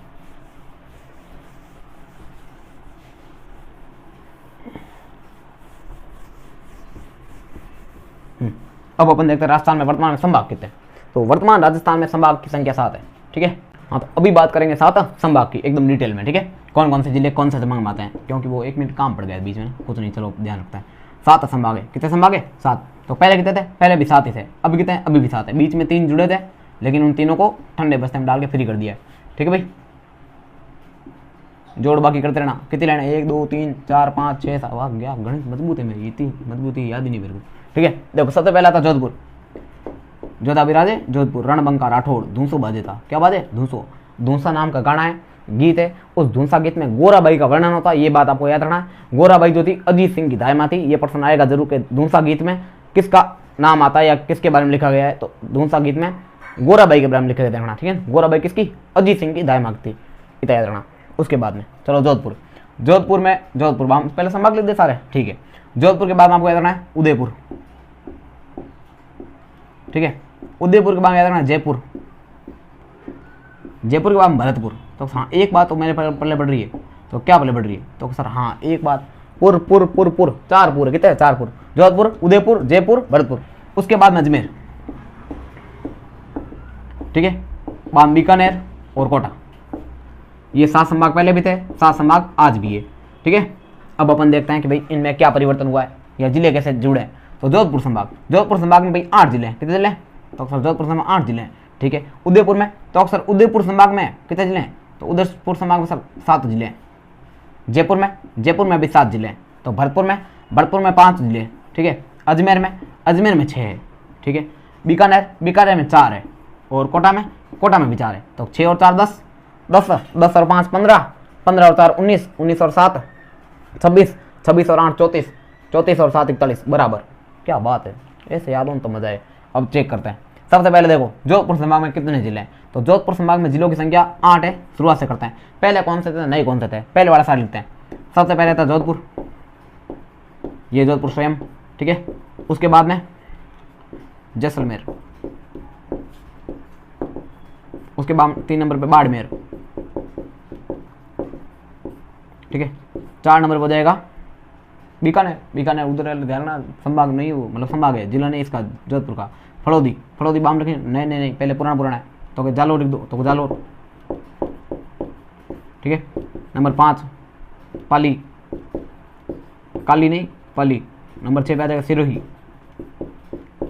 अब अपन देखते हैं राजस्थान में वर्तमान में संभाग कितने हैं। तो वर्तमान राजस्थान में संभाग की संख्या 7 है, ठीक है। हाँ, तो अभी बात करेंगे 7 संभाग की एकदम डिटेल में, ठीक है। कौन कौन से जिले कौन से संभाग में आते हैं, क्योंकि वो 1 मिनट काम पड़ गया बीच में, कुछ नहीं, चलो ध्यान रखते हैं। 7 संभाग है, कितने संभाग है, 7। तो पहले कितने थे, पहले भी 7 ही थे, अभी कितने हैं, अभी भी 7 है। बीच में 3 जुड़े थे, लेकिन उन तीनों को ठंडे बस्ते में डाल के फ्री कर दिया है, ठीक है भाई। जोड़ बाकी करते रहना, कितनी लाइन है, 1 2 3 4 5 6 7, वाह गया, गणित मजबूत है मेरी, इतनी मजबूती याद ही नहीं मेरे को, ठीक है। देखो सबसे पहला था जोधपुर, जोधा विराजे जोधपुर, रणबंका राठौड़, धूसो बाजे था, क्या बाजे, धूसो। धूसा नाम का गाना है, गीत है, उस धूसा गीत में गोराबाई का वर्णन होता है, ये बात आपको याद रखना है। गोराबाई जो थी अजीत सिंह की दायमा थी, ये प्रश्न आएगा जरूर कि धूसा गीत में किसका नाम आता है या किसके बारे में लिखा गया है। तो धूसा गीत में गोराबाई के बारे में लिख के देखना, ठीक है। गोराबाई किसकी? अजीत सिंह की दाई मांग थी, इतना याद रखना। उसके बाद में चलो जोधपुर। जोधपुर में पहले संभाग लिख दे सारे, ठीक है। जोधपुर के बाद में आपको याद रखना है उदयपुर, ठीक है। उदयपुर के बाद याद रखना है जयपुर। जयपुर के बाद भरतपुर। तो हाँ एक बात तो मेरे पल्ले पड़ रही है, तो क्या पल्ले पड़ रही है? तो सर हाँ एक बात, पुर पुर पुर पुर, 4 पुर कितने? 4 पुर। जोधपुर, उदयपुर, जयपुर, भरतपुर। उसके बाद में अजमेर, ठीक है। बाद बीकानेर और कोटा। ये 7 संभाग पहले भी थे, 7 संभाग आज भी है, ठीक है। अब अपन देखते हैं कि भाई इनमें क्या परिवर्तन हुआ है या जिले कैसे जुड़े हैं। तो जोधपुर संभाग में भाई 8 जिले हैं। कितने जिले हैं? तो अक्सर जोधपुर संभाग में 8 जिले हैं, ठीक है। उदयपुर में तो अक्सर उदयपुर संभाग में कितने जिले हैं? तो उदयपुर संभाग में सर 7 जिले हैं। जयपुर में भी 7 जिले हैं। तो भरतपुर में 5 जिले हैं, ठीक है। अजमेर में 6 है, ठीक है। बीकानेर में 4 है, और कोटा में भी 4 है। तो 6 और 4 10, 10 और 5 15, 15 और 4 19, 19 और 7 26, 26 और 8 34, 34 और 7 41 बराबर। क्या बात है, ऐसे याद हो तो मजा है। अब चेक करते हैं। सबसे पहले देखो जोधपुर संभाग में कितने जिले हैं। तो जोधपुर संभाग में जिलों की संख्या 8 है। शुरुआत से करते हैं, पहले कौन से थे, नहीं कौन से थे, पहले वाला साइड लिखते हैं। सबसे पहले था जोधपुर, ये जोधपुर स्वयं, ठीक है। उसके बाद में जैसलमेर, उसके बाद 3 नंबर पे बाड़मेर, ठीक है। 4 नंबर पर जाएगा बीकानेर उधर ध्यान ना, संभाग नहीं वो, मतलब संभाग है, जिला नहीं इसका जोधपुर का। फड़ौदी बाम रखें, नहीं पहले पुराना है, तो जालोर लिख दो, तो जालोर, ठीक है। नंबर 5 पाली, काली नहीं पाली। नंबर 6 पे आ जाएगा सिरोही,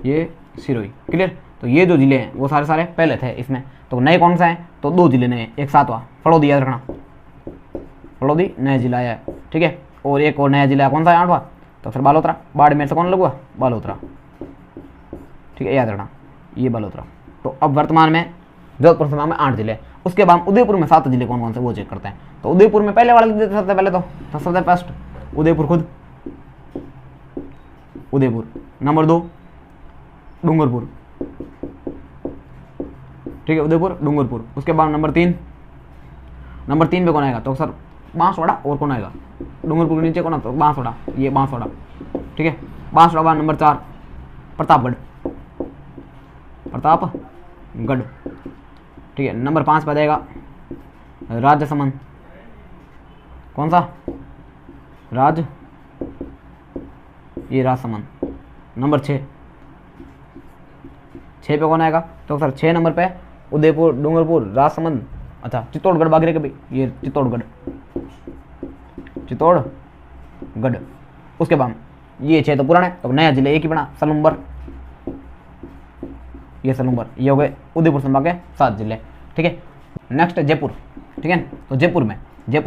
ये सिरोही, क्लियर। तो ये जो जिले हैं वो सारे पहले थे इसमें। तो नए कौन सा है? तो 2 जिले नए, एक 7वां फड़ौदी, याद रखना फड़ौदी नया जिला है, ठीक है। और एक और नया जिला कौन सा है? 8वां, तो फिर बालोतरा। बाड़मेर से कौन लगुआ? बालोतरा, ठीक है, याद रखना ये बालोतरा। तो अब वर्तमान में जोधपुर संभाग में 8 जिले। उसके बाद उदयपुर में 7 जिले कौन कौन से वो चेक करते हैं। तो उदयपुर में पहले वाला लिख देते सबसे पहले, तो सबसे फर्स्ट उदयपुर खुद, उदयपुर। नंबर 2 डूंगरपुर, ठीक है, उदयपुर डूंगरपुर। उसके बाद नंबर 3 पे कौन आएगा? तो सर बांसवाड़ा। और कौन आएगा? डूंगरपुर के नीचे कौन? तो बांसवाड़ा, ये बांसवाड़ा, ठीक है। बांसवाड़ा। नंबर 4 प्रतापगढ़, ठीक है। नंबर 5 पे आ जाएगा राजसमंद, कौन सा? ये राजसमंद। नंबर 6 पे कौन आएगा? तो सर 6 नंबर पे उदयपुर, डूंगरपुर, राजसमंद, अच्छा चित्तौड़गढ़ बागरे के भी, ये चित्तौड़गढ़। उसके बाद ये 6 तो पुराने, तो नया जिले एक ही बना, सलूम्बर, ये सलूम्बर। ये हो गए उदयपुर संभाग के 7 जिले, ठीक है। नेक्स्ट जयपुर, ठीक है। तो जयपुर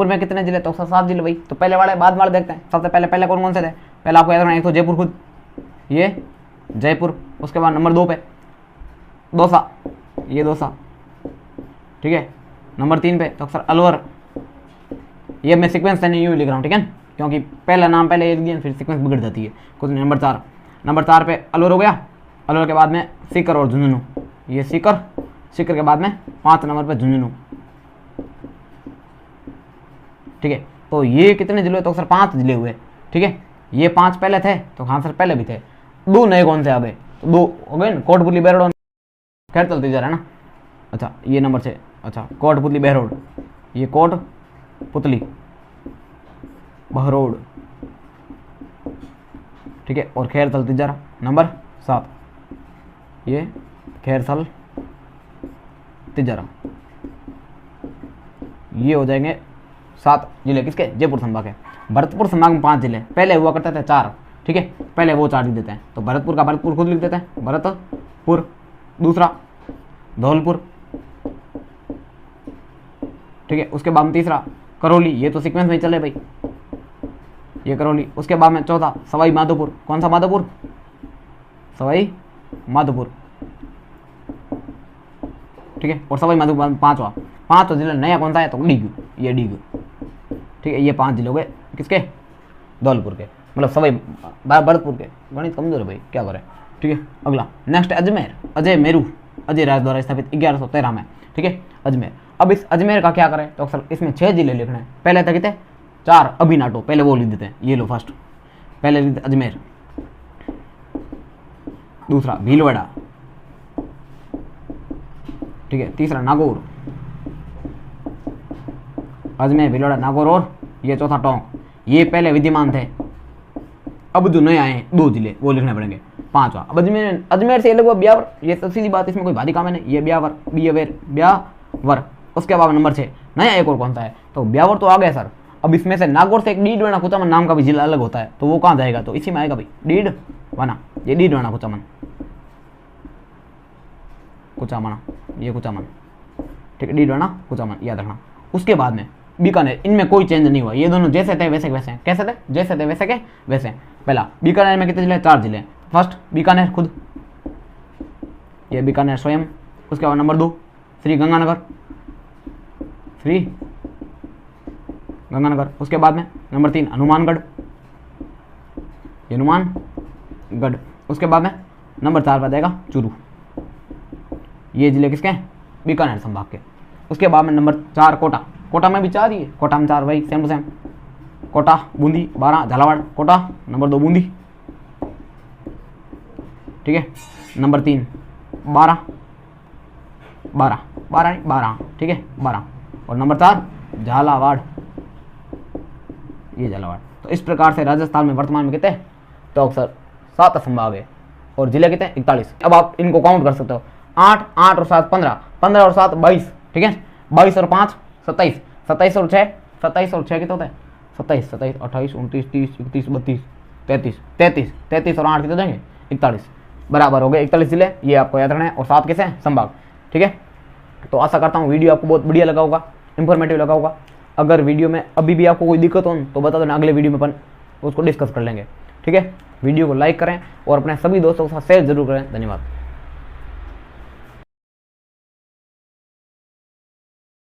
में कितने जिले? तो 7 जिले भाई। तो पहले वाले बाद वाले देखते हैं। सबसे पहले कौन से थे? पहले आपको याद रखना, एक तो जयपुर खुद, ये जयपुर। उसके बाद नंबर 2 पे दौसा, ये दौसा, ठीक है। नंबर 3 पे तो अक्सर अलवर। ये मैं सीक्वेंस से नहीं यूँ लिख रहा हूँ, ठीक है, क्योंकि पहला नाम पहले एक दिया फिर सीक्वेंस बिगड़ जाती है कुछ नहीं। नंबर 4 पे अलवर हो गया। अलवर के बाद में सीकर और झुंझुनू, ये सीकर के बाद में 5 नंबर पे झुंझुनू, ठीक है। तो ये कितने जिले? तो अक्सर 5 जिले हुए, ठीक है। ये 5 पहले थे, तो हाँ सर पहले भी थे। 2 नए कौन से आ गए? तो 2 हो गए ना, कोटपुतली बहरोड, खैर चलते जा रहा है ना। अच्छा ये नंबर 6, अच्छा कोटपुतली बहरोड, ये कोटपुतली बहरोड, ठीक है। और खैरथल तिजारा नंबर 7, ये खैरथल तिजारा। ये हो जाएंगे 7 जिले किसके? जयपुर संभाग के। भरतपुर संभाग में 5 जिले, पहले हुआ करते थे 4, ठीक है। पहले वो 4 लिख देते हैं। तो भरतपुर का भरतपुर खुद लिख देते हैं, भरतपुर। दूसरा धौलपुर, ठीक है। उसके बाद में तीसरा करौली, ये तो सीक्वेंस में चले भाई, ये करौली। उसके बाद में चौथा सवाई माधोपुर, कौन सा माधोपुर? सवाई माधोपुर, ठीक है। और सवाई माधोपुर 5वां जिला नया कौन सा है? तो डीग, ये डीग, ठीक है। ये 5 जिले हो गए किसके? धौलपुर के, मतलब सवाई भरतपुर के। गणित कमजोर है भाई, क्या करें, ठीक है। अगला नेक्स्ट अजमेर, अजय मेरू, अजय राज द्वारा स्थापित 1113 में, ठीक है, अजमेर। अब इस अजमेर का क्या करें, तो अक्सर इसमें 6 जिले लिखने हैं। पहले तक कितने 4, अभी नाटो, पहले वो लिख देते हैं, ये लो फर्स्ट, पहले लिख देते अजमेर, दूसरा भीलवाड़ा, ठीक है, तीसरा नागौर, अजमेर, भीलवाड़ा, नागौर और ये चौथा टोंक, ये पहले विद्यमान थे। अब जो नए आए हैं 2 जिले वो लिखने पड़ेंगे। 5वां अब अजमेर से लगभग ब्यावर, ये तो सीधी बात, इसमें कोई भारी काम है नहीं, ये ब्यावर, ब्यावर। उसके बाद नंबर 6 नया एक और कौन सा है, तो ब्यावर तो आ गया सर। अब इसमें से नागौर से एक डीडवाना कुचामन नाम का भी जिला अलग होता है, तो वो कहाँ जाएगा, तो इसी में आएगा भाई डीडवाना, ये डीडवाना कुचामन, कुचामन, ये कुचामन, ठीक है, डीडवाना कुचामन याद रखना। उसके बाद में बीकानेर, इनमें कोई चेंज नहीं हुआ, ये दोनों जैसे थे वैसे वैसे, कैसे थे, जैसे थे वैसे के वैसे। पहला बीकानेर में कितने जिले, 4 जिले। फर्स्ट बीकानेर खुद, ये बीकानेर स्वयं। उसके बाद नंबर 2 श्री गंगानगर, श्री गंगानगर। उसके बाद में नंबर 3 हनुमानगढ़, ये हनुमानगढ़। उसके बाद में नंबर 4 पर जाएगा चूरू, ये जिले किसके हैं, बीकानेर संभाग के। उसके बाद में नंबर 4 कोटा, कोटा में भी 4 ही है, कोटा में 4 वही same to same. Kota, Bundi, 12 Jhalawar, Kota. Number 2 Bundi, ठीक है। नंबर 3 12, ठीक है, 12। और नंबर 4 झालावाड़, ये झालावाड़। तो इस प्रकार से राजस्थान में वर्तमान में कितने, तो अक्सर 7 संभाग है और जिले कितने 41। अब आप इनको काउंट कर सकते हो, 8, 8 और 7 15, 15 और 7 22, ठीक है, 22 और 5 27, 27 और 6 27 और 6 कितने होता है 27, 27 28 29 30 31 32 33 33 33 और 8 कितने देंगे 41, बराबर हो गए 41 जिले। ये आपको याद रखना है। और 7 किसे हैं, संभाग, ठीक है। तो आशा करता हूँ वीडियो आपको बहुत बढ़िया लगा होगा, इंफॉर्मेटिव लगा होगा। अगर वीडियो में अभी भी आपको कोई दिक्कत हो तो बता देना, अगले वीडियो में अपन उसको डिस्कस कर लेंगे, ठीक है। वीडियो को लाइक करें और अपने सभी दोस्तों के साथ शेयर जरूर करें। धन्यवाद।